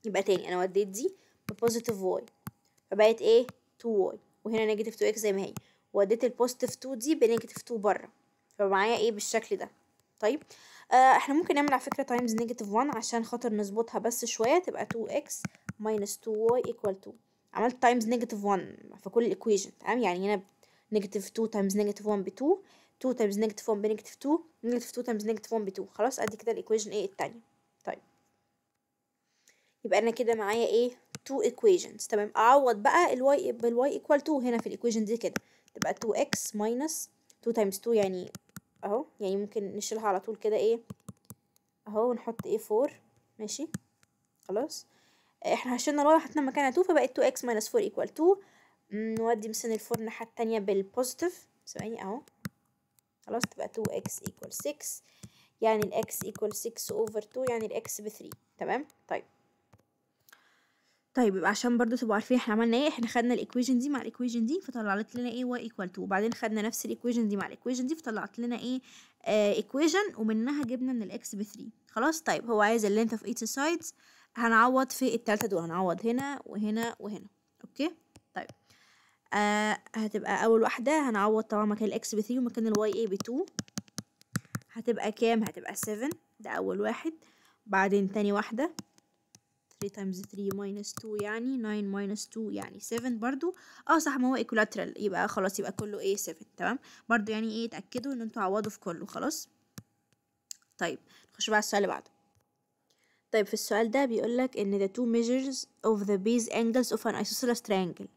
يبقى تاني انا وديت دي ببوزيتيف واي فبقت ايه 2y، وهنا نيجاتيف 2x زي ما هي، وديت البوزيتيف 2 دي بنيجاتيف 2 بره، فمعايا ايه بالشكل ده. طيب احنا ممكن نعمل على فكرة تايمز نيجاتيف 1 عشان خاطر نظبطها بس شوية، تبقى 2x minus 2y equal 2. عملت تايمز نيجاتيف 1 في كل الايكويشن. تمام، يعني هنا نيجاتيف 2 تايمز نيجاتيف 1 ب 2، 2 تايمز نيجاتيف 1 بنيجاتيف 2، نيجاتيف 2 تايمز نيجاتيف 1 ب 2. خلاص ادي كده الايكويشن ايه التانية. طيب يبقى انا كده معايا ايه 2 equations. تمام، اعوض بقى الواي بالواي equal 2 هنا في الايكويشن دي كده، تبقى 2x minus 2 times 2 يعني اهو، يعني ممكن نشيلها على طول كده ايه اهو ونحط ايه 4. ماشي خلاص، احنا شلنا الواي وحطينا مكانها 2 فبقت 2x minus 4 equal 2. نودي مثلا ال 4 الناحية التانية بالبوزيتيف، ثواني اهو خلاص، تبقى 2x equal 6 يعني ال x equal 6 over 2 يعني ال x ب 3. تمام. طيب يبقى عشان برضو تبقوا عارفين احنا عملنا ايه، احنا خدنا الايكويشن دي مع الايكويشن دي فطلعت لنا ايه y equal 2، وبعدين خدنا نفس الايكويشن دي مع الايكويشن دي فطلعت لنا ايه ايكويشن، ومنها جبنا ان الاكس ب 3. خلاص. طيب هو عايز اللينث اوف each sides، هنعوض في التلاتة دول، هنعوض هنا وهنا وهنا. اوكي. طيب هتبقى اول واحدة هنعوض طبعا مكان الاكس ب 3 ومكان الواي ايه ب 2، هتبقى كام؟ هتبقى 7. ده اول واحد. بعدين تاني واحدة 3 times 3 minus 2 يعني 9 minus 2 يعني 7 برضو. صح، ما هو equilateral يبقى خلاص يبقى كله ايه 7. تمام، برضو يعني ايه اتأكدوا ان انتوا عوضوا في كله. خلاص. طيب نخش بقى على السؤال اللي بعده. طيب في السؤال ده بيقولك ان the two measures of the base angles of an isosceles triangle.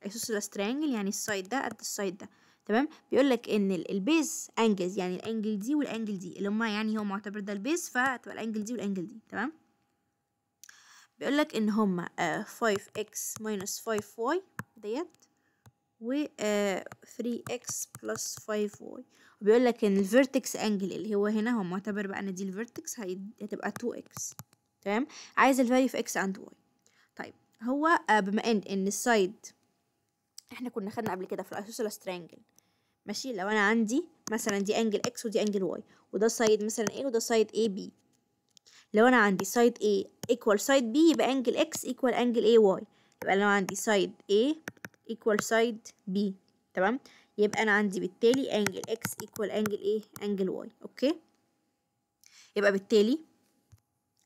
isosceles triangle يعني السايد ده قد السايد ده. تمام، بيقولك ان البيز انجلز يعني الانجل دي والانجل دي اللي هما يعني هو معتبر ده البيز، فتبقى الانجل دي والانجل دي. تمام، بيقولك ان هما 5x minus 5y ديت و 3x plus 5y، وبيقولك ان الفيرتكس انجل اللي هو هنا هو معتبر بقى ان دي الفيرتكس هتبقى 2x. تمام، عايز الفاليو في x and y. طيب هو بما ان السايد احنا كنا خدنا قبل كده في الايسوسيلس ترينجل، ماشي، لو انا عندي مثلا دي انجل x ودي انجل y وده سايد مثلا a وده سايد AB، لو انا عندي سايد A equal سايد B يبقى انجل X equal انجل AY، يبقى لو عندي سايد A equal سايد B. تمام، يبقى انا عندي بالتالي انجل X equal انجل ايه انجل Y. اوكي، يبقى بالتالي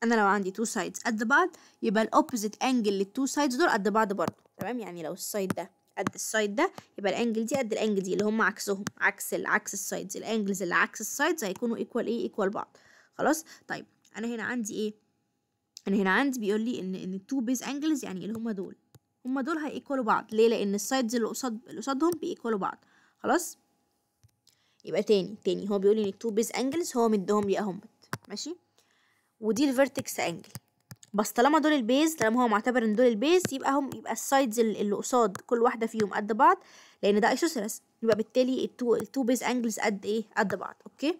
انا لو عندي two sides قد بعض يبقى الاوبوزيت انجل للتو سايدز دول قد بعض برضه. تمام، يعني لو السايد ده قد السايد ده يبقى الانجل دي قد الانجل دي اللي هم عكسهم، عكس السايدز، الانجلز اللي عكس السايدز هيكونوا ايكوال ايه ايكوال بعض. خلاص. طيب انا هنا عندي ايه، انا هنا عندي بيقول لي ان التو بيز انجلز يعني اللي هم دول هيكوالوا بعض. ليه؟ لان السايدز اللي قصادهم بيكوالوا بعض. خلاص، يبقى تاني هو بيقول لي ان التو بيز انجلز هو مديهم لي اهم. ماشي، ودي الفيرتكس انجل، بس طالما دول البيز، طالما هو معتبر ان دول البيز يبقى السايدز اللي قصاد كل واحده فيهم قد بعض، لان ده ايسوسيلس، يبقى بالتالي التو بيز انجلز قد ايه قد بعض. اوكي،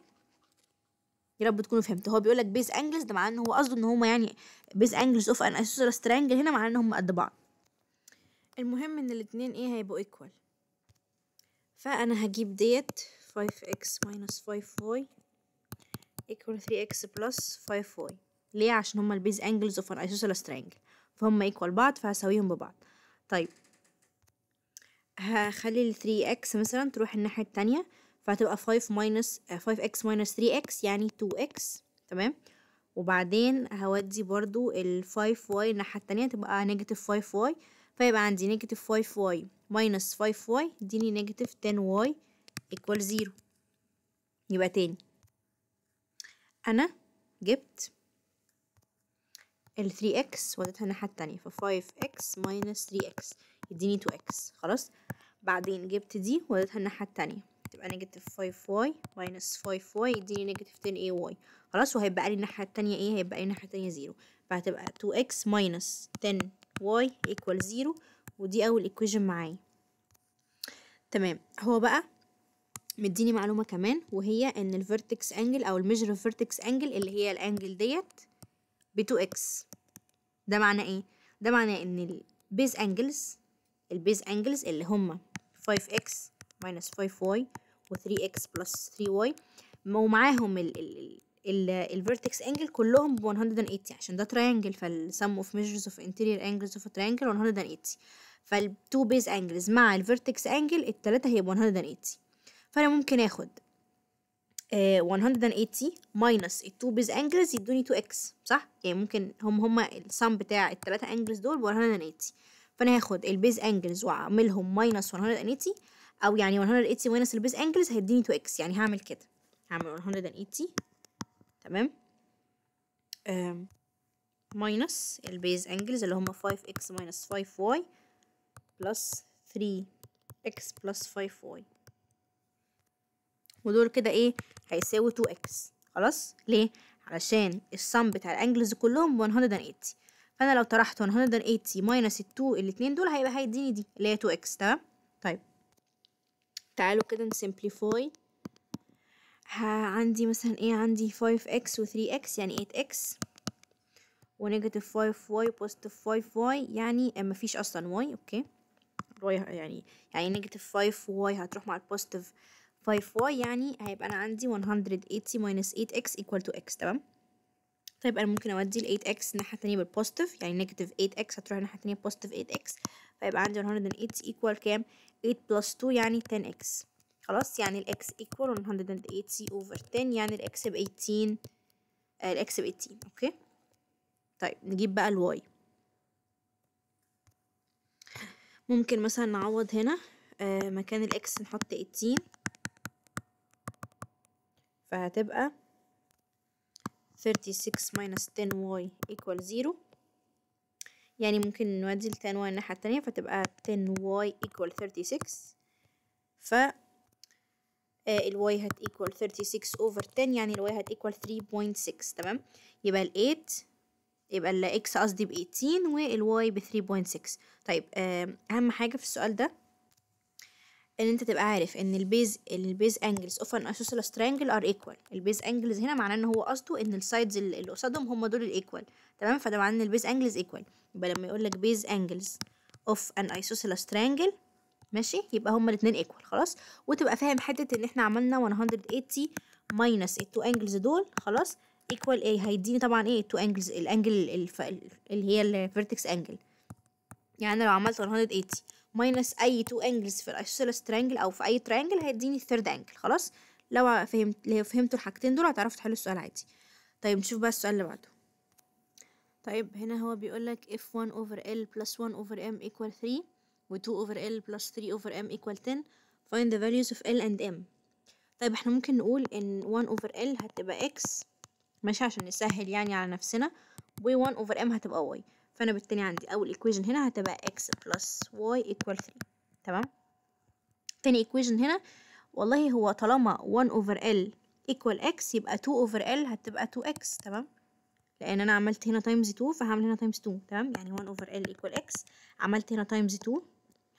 يا رب تكونوا فهمتوا. هو بيقول لك بيز انجلز ده معناه ان هو قصده ان هما يعني بيز انجلز اوف ان ايسوسيلس ترينجل، هنا معناه ان هم قد بعض. المهم ان الاتنين ايه هيبقوا ايكوال، فانا هجيب ديت 5x minus 5y equal 3x plus 5y. ليه؟ عشان هما البيز انجلز اوف ان ايسوسيلس ترينجل، فهم ايكوال بعض فهساويهم ببعض. طيب هخلي ال 3x مثلا تروح الناحية التانية، فهتبقى 5x minus 3x يعني 2x. تمام، وبعدين هودي برضو ال 5y الناحية التانية تبقى نيجاتيف 5y، فيبقى عندي نيجاتيف 5y minus 5y يديني نيجاتيف 10y equal 0. يبقى تاني أنا جبت ال 3x وديتها الناحية التانية، ف 5x minus 3x يديني 2x. خلاص، بعدين جبت دي وديتها الناحية التانية تبقى نيجاتيف 5y minus 5y يديني نيجاتيف 10ay. خلاص، وهيبقى لي الناحية التانية ايه؟ هيبقى لي الناحية التانية 0، فهتبقى 2x minus 10y equal 0، ودي أول equation معايا. تمام، هو بقى مديني معلومة كمان، وهي ان الفيرتكس انجل او الميجر فيرتكس انجل اللي هي الانجل ديت ب 2x. ده معناه ايه؟ ده معناه ان البيز انجلز اللي هما 5x minus 5y و 3x plus 3y ومعاهم الفيرتكس انجل كلهم ب 180، عشان ده تراينجل، فالسم اوف ميجرز اوف انتيريور انجلز اوف تراينجل 180. فالتو بيز انجلز مع الفيرتكس انجل التلاتة هي ب 180. فانا ممكن اخد 180 minus التو بيز انجلز يدوني 2x، صح؟ يعني ممكن هما السم بتاع التلاتة انجلز دول ب 180، فانا هاخد البيز انجلز واعملهم minus 180، او يعني 180 minus البيز انجلز هيديني 2x. يعني هعمل كده، هعمل 180 تمام minus البيز انجلز اللي هما 5x minus 5y plus 3x plus 5y، ودول كده ايه؟ هيساوي 2x. خلاص، ليه؟ علشان السم بتاع الانجلز كلهم ب 180، فانا لو طرحت 180 ماينس الاتنين دول هيديني دي اللي هي 2x. تمام، طيب تعالوا كده نسمبليفاي. عندي مثلا ايه؟ عندي 5x و 3x يعني 8x، ونيجاتيف 5y بوزيتيف 5y يعني مفيش اصلا y. اوكي، يعني نيجاتيف 5y هتروح مع البوزيتيف 5y، يعني هيبقى انا عندي 180 minus 8x equal to x. تمام، طيب انا ممكن اودي ال 8x الناحية التانية بالبوزيتيف، يعني نيجاتيف 8x هتروح الناحية التانية بوزيتيف 8x، فيبقى عندي 180 equal كام؟ 8 plus 2 يعني 10x. خلاص، يعني ال x equal 180 over 10، يعني ال x ب 18. ال x ب 18. اوكي، طيب نجيب بقى ال y. ممكن مثلا نعوض هنا مكان ال x نحط 18، فهتبقى 36 minus 10y equal 0. يعني ممكن نودي ال 10y الناحية التانية فتبقى 10y equal 36، ف ال y هت equal 36 over 10، يعني ال y هت equal 3.6. تمام، يبقى ال 8 يبقى ال x قصدي ب 18 وال y ب 3.6. طيب أهم حاجة في السؤال ده ان انت تبقى عارف ان البيز انجلز اوف ان isosceles triangle are equal. البيز انجلز هنا معناه ان هو قصده ان السايدز اللي قصادهم هم دول الايكوال. تمام، فده معناه ان البيز انجلز ايكوال. يبقى لما يقول لك بيز انجلز اوف ان isosceles triangle، ماشي، يبقى هما الاثنين ايكوال. خلاص، وتبقى فاهم حته ان احنا عملنا 180 ماينس التو انجلز دول، خلاص، ايكوال ايه؟ هيديني طبعا ايه؟ التو انجلز، الانجل اللي هي الفيرتكس انجل. يعني لو عملت 180 ماينس اي تو انجلز في الايسوسيلس ترينجل او في اي ترينجل هيديني الثيرد انجل. خلاص، لو فهمتوا الحاجتين دول هتعرفوا تحلوا السؤال عادي. طيب نشوف بقى السؤال اللي بعده. طيب هنا هو بيقولك if 1 over L plus 1 over M equal 3 و 2 over L plus 3 over M equal 10 find the values of L and M. طيب احنا ممكن نقول ان 1 over L هتبقى X، ماشي، عشان نسهل يعني على نفسنا، و 1 over M هتبقى Y. فانا بالتالي عندي اول equation هنا هتبقى x plus y equal 3. تمام، تاني equation هنا والله هو طالما 1 over L equal x يبقى 2 over L هتبقى 2x. تمام، لان انا عملت هنا times 2 فهعمل هنا times 2. تمام، يعني 1 over L equal x، عملت هنا times 2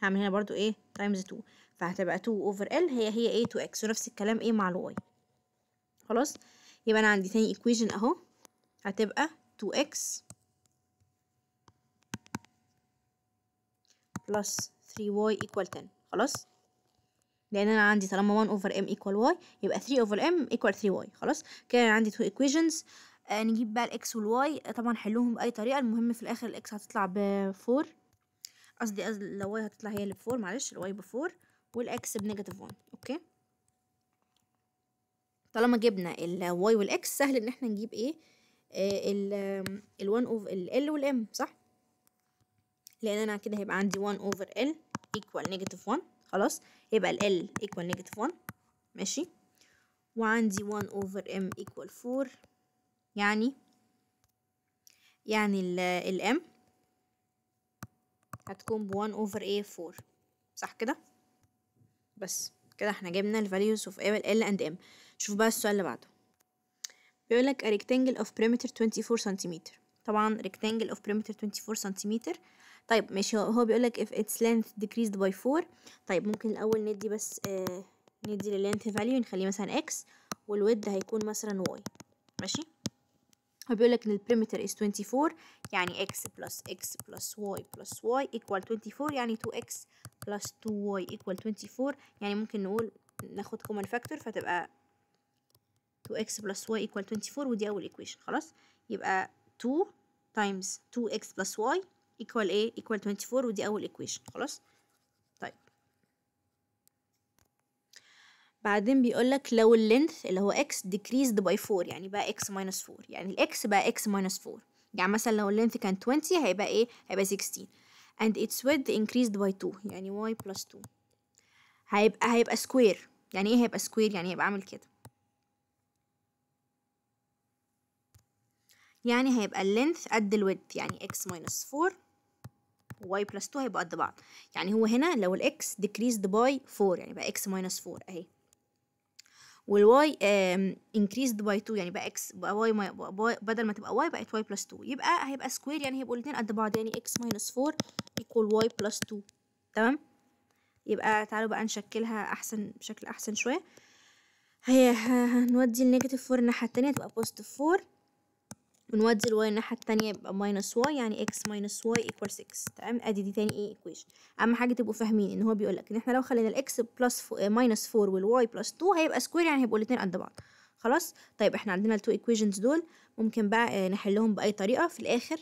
هعمل هنا برضو ايه؟ times 2، فهتبقى 2 over L هي ايه؟ 2x، ونفس الكلام ايه مع ال y. خلاص، يبقى انا عندي تاني equation اهو هتبقى 2x plus 3y equal 10. خلاص، لان انا عندي طالما 1 over m equal y يبقى 3 over m equal 3y. خلاص كده انا عندي 2 equations. نجيب بقى الاكس والواي، طبعا حلوهم باي طريقه، المهم في الاخر الاكس هتطلع ب 4، قصدي الواي هتطلع هي اللي ب 4، معلش، الواي ب 4 والاكس بنيجاتيف 1. اوكي، طالما جبنا الواي والاكس سهل ان احنا نجيب ايه؟ ال 1 اوفر ال والام، صح؟ لان انا كده هيبقى عندي 1 اوفر ال equal نيجاتيف 1. خلاص، يبقى ال equal نيجاتيف 1. ماشي. وعندي 1 اوفر ام equal 4. يعني الام هتكون ب 1 اوفر ايه 4، صح كده؟ بس كده احنا جبنا ال values of L and M. شوف بقى السؤال اللي بعده. بيقولك a rectangle of perimeter 24 سنتيمتر. طبعا rectangle of perimeter 24 سنتيمتر. طيب ماشي، هو بيقولك if its length decreased by 4. طيب ممكن الأول ندي بس ندي ال length value نخليه مثلا x، والwidth هيكون مثلا y. ماشي. هو بيقولك ان ال perimeter is 24، يعني x plus x plus y plus y equal 24، يعني 2x plus 2y equal 24. يعني ممكن نقول ناخد common factor فتبقى 2x plus y equal 24، ودي أول equation. خلاص، يبقى 2 times 2x plus y equal ايه equal 24، ودي أول equation. خلاص. طيب بعدين بيقولك لو اللينث اللي هو x decreased by 4، يعني بقى x minus 4، يعني الx بقى x minus 4. يعني مثلا لو اللينث كان 20 هيبقى ايه؟ هيبقى 16. and its width increased by 2، يعني y plus 2. هيبقى square. يعني ايه هيبقى square؟ يعني هيبقى عامل كده. يعني هيبقى اللينث قد الويدث، يعني x minus 4 y plus 2 هيبقى قد بعض. يعني هو هنا لو الx decreased by 4 يعني بقى x minus 4 اهي، والy increased by 2 يعني بقى x بقى y بدل ما تبقى y بقت y plus 2، يبقى هيبقى square، يعني هيبقوا الاتنين قد بعض، يعني x minus 4 equal y plus 2. تمام. يبقى تعالوا بقى نشكلها احسن بشكل احسن شويه. هنودي النيجاتيف 4 الناحيه التانية تبقى positive 4، ونودي الواي الناحية التانية يبقى minus y، يعني x minus y equal 6. تمام. ادي دي تاني ايه equation. اهم حاجة تبقوا فاهمين ان هو بيقولك ان احنا لو خلينا ال x plus minus 4 وال y plus 2 هيبقى square، يعني هيبقوا الاتنين قد بعض. خلاص. طيب احنا عندنا ال 2 equations دول ممكن بقى نحلهم بأي طريقة. في الآخر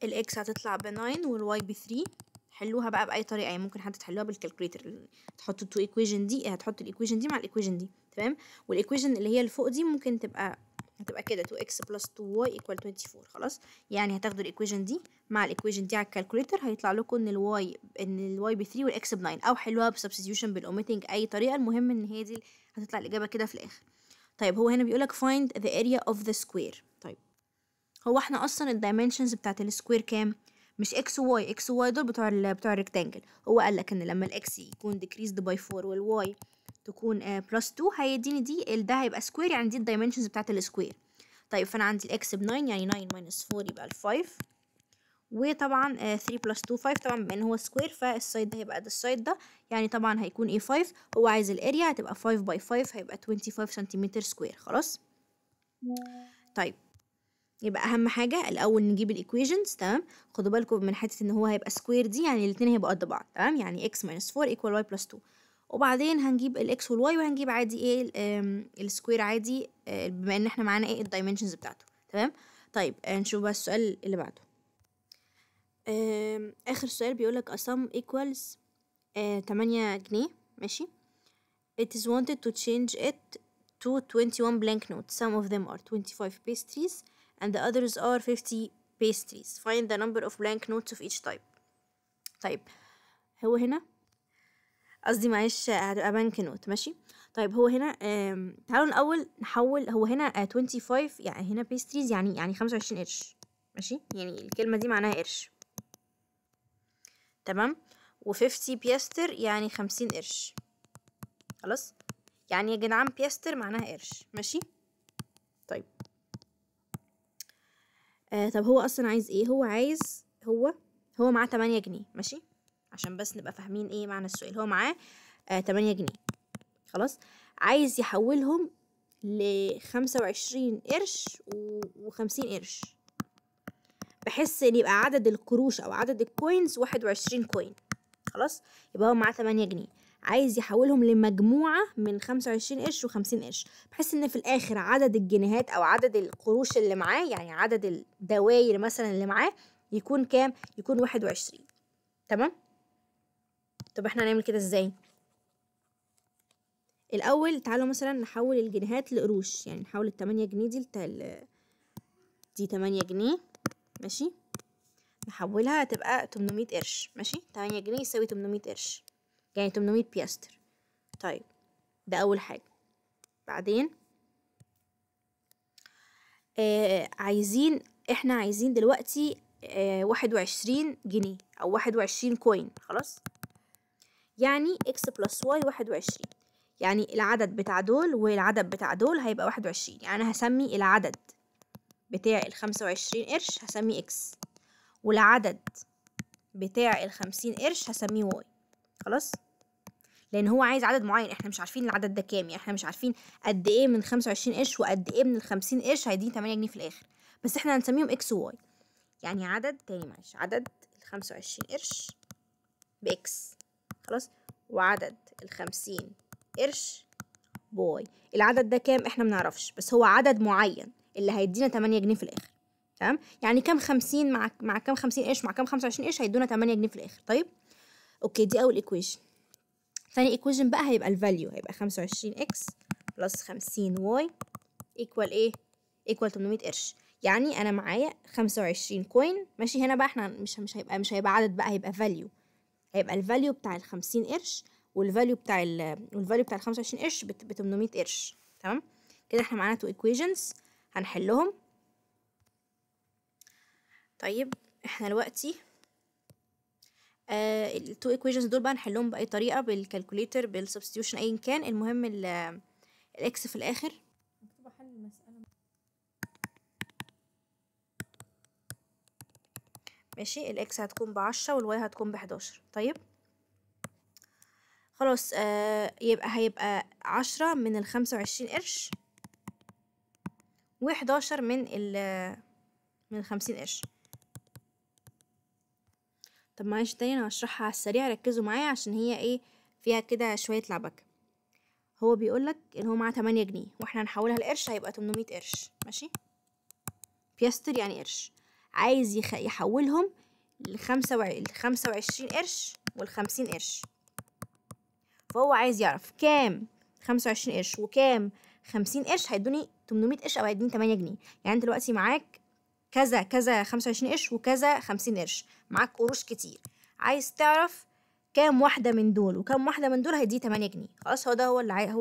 ال x هتطلع ب 9 وال y ب 3. حلوها بقى بأي طريقة، يعني ممكن حتى تحلوها بالكالكوليتر، تحطوا ال 2 equation دي، هتحطوا الايكويشن دي مع الايكويشن دي. تمام. والايكويشن اللي هي اللي فوق دي ممكن هتبقى كده 2x plus 2y equal 24. خلاص. يعني هتاخدوا الايكويشن دي مع الايكويشن دي على الكالكوليتر، هيطلع لكم ان الواي ب 3 والاكس ب 9، او حلوها بسبستيوشن بالاوميتنج، اي طريقه. المهم ان هي دي هتطلع الاجابه كده في الاخر. طيب هو هنا بيقولك find the area of the square. طيب هو احنا اصلا الدايمنشنز بتاعت السكوير كام؟ مش x و y، x و y دول بتوع الريكتانجل. هو قالك ان لما الاكس يكون decreased by 4 والواي تكون plus 2 هيديني دي ده هيبقى سكوير، يعني دي الدايمنشنز بتاعت السكوير. طيب فانا عندي الاكس ب 9، يعني 9 minus 4 يبقى ال 5، وطبعا 3 plus 2 5. طبعا بما ان هو سكوير فالسايد ده هيبقى قد السايد ده، يعني طبعا هيكون ايه 5. هو عايز الاريا هتبقى 5 by 5، هيبقى 25 سنتيمتر سكوير. خلاص. طيب يبقى اهم حاجه الاول نجيب الايكويشنز. تمام. خدوا بالكم من حته ان هو هيبقى سكوير دي، يعني الاثنين هيبقوا قد بعض. تمام. يعني x minus 4 equal y plus 2. وبعدين هنجيب الاكس والواي، وهنجيب عادي ايه السكوير عادي، بما ان احنا معانا ايه الدايمنشنز بتاعته. تمام. طيب نشوف بقى السؤال اللي بعده. اخر سؤال بيقولك a sum equals 8 جنيه. ماشي. it is wanted to change it to 21 blank notes. Some of them are 25 pastries and the others are 50 pastries. Find the number of blank notes of each type. طيب هو هنا قصدي معلش هتبقى بنك نوت. ماشي. طيب هو هنا تعالوا الأول نحول. هو هنا 25 يعني هنا pastries يعني 25 قرش. ماشي. يعني الكلمة دي معناها قرش. تمام. و50 بيستر يعني 50 قرش. خلاص. يعني يا جدعان بيستر معناها قرش. ماشي. طيب طب هو اصلا عايز ايه؟ هو عايز هو معاه 8 جنيه. ماشي. عشان بس نبقى فاهمين ايه معنى السؤال. هو معاه 8 جنيه. خلاص. عايز يحولهم ل25 قرش و50 قرش، بحيث ان يبقى عدد القروش او عدد الكوينز 21 كوين. خلاص. يبقى هو معاه 8 جنيه، عايز يحولهم لمجموعة من 25 قرش و50 قرش، بحيث ان في الاخر عدد الجنيهات او عدد القروش اللي معاه، يعني عدد الدواير مثلا اللي معاه، يكون كام؟ يكون 21. تمام. طب احنا هنعمل كده ازاي؟ الاول تعالوا مثلا نحول الجنيهات لقروش، يعني نحول ال8 جنيه دي دي 8 جنيه ماشي، نحولها تبقى 800 قرش ماشي. 8 جنيه يساوي 800 قرش يعني 800 بياستر. طيب ده اول حاجة. بعدين احنا عايزين دلوقتي 21 جنيه او 21 كوين. خلاص، يعني x بلس y 21، يعني العدد بتاع دول والعدد بتاع دول هيبقى 21. يعني انا هسمي العدد بتاع ال25 قرش هسميه x، والعدد بتاع ال50 قرش هسميه y. خلاص، لان هو عايز عدد معين، احنا مش عارفين العدد ده كام، يعني احنا مش عارفين قد ايه من 25 قرش وقد ايه من ال50 قرش هيديني 8 جنيه في الاخر، بس احنا هنسميهم x و y. يعني عدد تاني معلش، عدد ال25 قرش بإكس. خلاص، وعدد ال50 قرش بواي. العدد ده كام احنا منعرفش، بس هو عدد معين اللي هيدينا 8 جنيه في الاخر. تمام، يعني كام 50 مع كام 50 قرش مع كام 25 قرش هيدونا 8 جنيه في الاخر. طيب اوكي، دي اول ايكويشن. ثاني ايكويشن بقى هيبقى الفاليو، هيبقى 25 اكس بلس 50 واي ايكوال ايه؟ ايكوال 800 قرش. يعني انا معايا 25 كوين ماشي. هنا بقى احنا مش هيبقى عدد بقى، هيبقى فاليو. هيبقى الفاليو بتاع ال50 قرش والفاليو بتاع ال25 قرش ب 800 قرش. تمام كده، احنا معانا تو equations هنحلهم. طيب احنا دلوقتي التو equations دول بقى نحلهم بأي طريقة، بالكالكوليتر بالسبستيوشن ايا كان. المهم الاكس في الاخر مكتوب حل المسألة ماشي. الاكس هتكون ب10 والواي هتكون ب11. طيب خلاص، هيبقى 10 من ال25 قرش و11 من ال50 قرش. طب معلش تاني انا هشرحها على السريع، ركزوا معايا عشان هي ايه فيها كده شويه لعبكه. هو بيقولك ان هو معاه 8 جنيه واحنا هنحولها لقرش هيبقى 800 قرش ماشي. بيستر يعني قرش، عايز يحولهم ل25 قرش وال50 قرش. فهو عايز يعرف كام 25 قرش وكام 50 قرش هيدوني 800 قرش او هيدوني 8 جنيه. يعني انت دلوقتي معاك كذا كذا 25 قرش وكذا 50 قرش، معاك قروش كتير، عايز تعرف كام واحدة من دول وكام واحدة من دول هيديه 8 جنيه. خلاص، هو ده هو اللي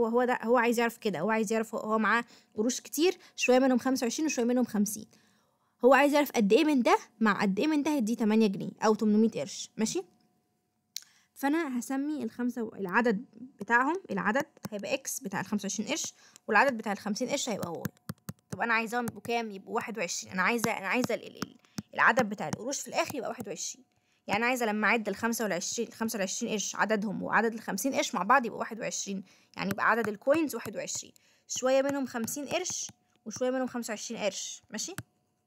هو عايز يعرف كده. هو عايز يعرف هو معاه قروش كتير، شوية منهم 25 وشوية منهم 50. هو عايز يعرف قد ايه من ده مع قد ايه من ده هيديه 8 جنيه او 800 قرش ماشي. فانا هسمي العدد بتاعهم، العدد هيبقى اكس بتاع ال25 قرش والعدد بتاع ال50 قرش هيبقى واي. طب انا عايزاهم يبقوا كام؟ يبقوا 21. انا عايزه العدد بتاع القروش في الاخر يبقى 21. يعني انا عايزه لما اعد ال25 قرش عددهم وعدد ال50 قرش مع بعض يبقى 21. يعني يبقى عدد الكوينز 21، شويه منهم 50 قرش وشويه منهم 25 قرش ماشي.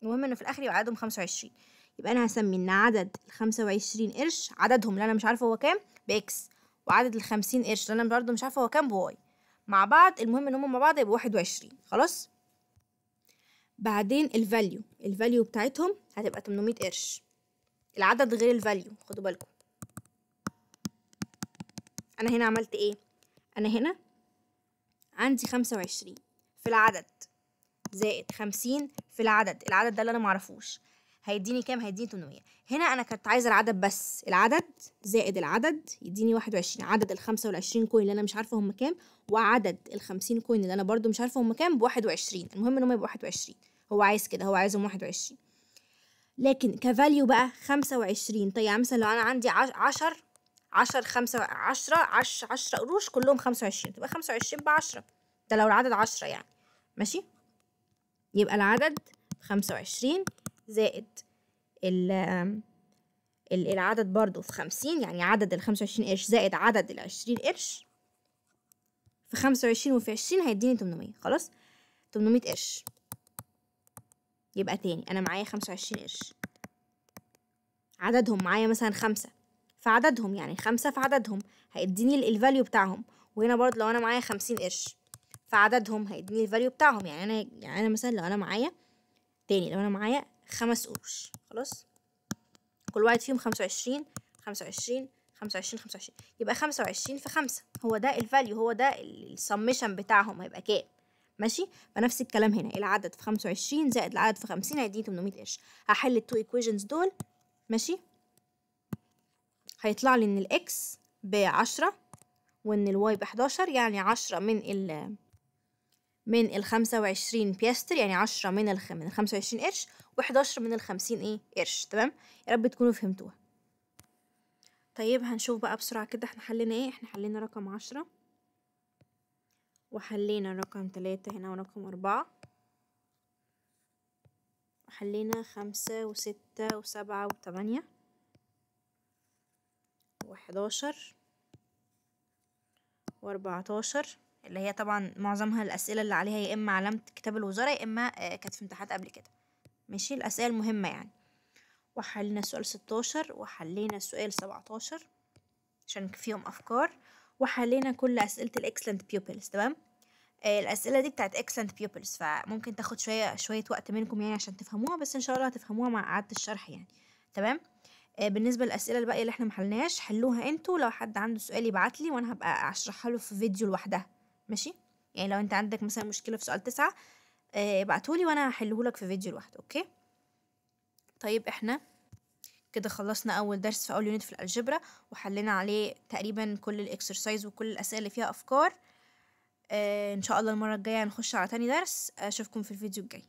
المهم ان في الاخر يبقى عددهم 25. يبقى انا هسمي ان عدد ال25 قرش عددهم اللي انا مش عارفه هو كام باكس، وعدد ال50 قرش اللي انا برضه مش عارفه هو كام بواي مع بعض. المهم ان هم مع بعض يبقوا 21. خلاص، بعدين الفاليو بتاعتهم هتبقى 800 قرش. العدد غير الفاليو، خدوا بالكم. انا هنا عملت ايه؟ انا هنا عندي 25 في العدد زائد 50 في العدد ده اللي انا معرفوش هيديني كام؟ هيديني 800. هنا انا كنت عايزه العدد بس، العدد زائد العدد يديني 21. عدد ال25 كوين اللي انا مش عارفه هم كام وعدد ال50 كوين اللي انا برضو مش عارفه هم كام ب21. المهم ان هم يبقوا 21. هو عايز كده، هو عايزهم 21. لكن كفاليو بقى 25. طيب يعني مثلا لو انا عندي 10 قروش كلهم 25 تبقى 25 ب10. ده لو العدد 10 يعني ماشي. يبقى العدد 25 زائد العدد برضو في 50، يعني عدد ال25 قرش زائد عدد ال20 قرش في 25 وفي 20 هيديني 800. خلاص، 800 قرش. يبقى تاني انا معايا 25 قرش، عددهم معايا مثلا 5 فعددهم، يعني 5 في عددهم هيديني الفاليو بتاعهم. وهنا برضو لو انا معايا 50 قرش فعددهم هيديني الفاليو بتاعهم. يعني انا مثلا لو انا معايا 5 قروش. خلاص، كل واحد فيهم 25 25 25 25 يبقى 25 في 5. هو ده الفاليو، هو ده السمشن بتاعهم هيبقى كام. ماشي. فنفس الكلام هنا، العدد في 25 زائد العدد في 50 هيديني 800 قرش. هحل التو ايكويشنز دول، ماشي. هيطلع لي ان الاكس ب10 وان الواي ب11، يعني 10 من ال 25 بيستر، يعني 10 من ال 25 قرش، و11 من ال 50 قرش. تمام. يا رب تكونوا فهمتوها. طيب هنشوف بقى بسرعة كده احنا حلينا ايه. احنا حلينا رقم 10 وحلينا رقم 3 هنا ورقم 4 وحلينا 5 و6 و7 و8 و11 و14، اللي هي طبعا معظمها الأسئلة اللي عليها يا إما علامة كتاب الوزارة يا إما كانت في امتحانات قبل كده. ماشي، الأسئلة المهمة يعني. وحلينا السؤال 16 وحلينا السؤال 17 عشان فيهم أفكار، وحلينا كل أسئلة الإكسلنت بيوبلز. تمام. الأسئلة دي بتاعت excellent pupils، فممكن تاخد شوية وقت منكم يعني عشان تفهموها، بس إن شاء الله هتفهموها مع إعادة الشرح يعني. تمام. بالنسبة للأسئلة الباقية اللي احنا محلناش حلوها انتوا، لو حد عنده سؤال يبعتلي وانا هبقى اشرحها له في فيديو لوحدها. ماشي. يعني لو انت عندك مثلا مشكلة في سؤال 9 ابعتولي وانا هحلهولك في فيديو لوحده. اوكي. طيب احنا كده خلصنا اول درس في اول يونت في الالجبرا، وحلينا عليه تقريبا كل الاكسرسايز وكل الاسئله اللي فيها افكار. ان شاء الله المره الجايه هنخش على تاني درس. اشوفكم في الفيديو الجاي.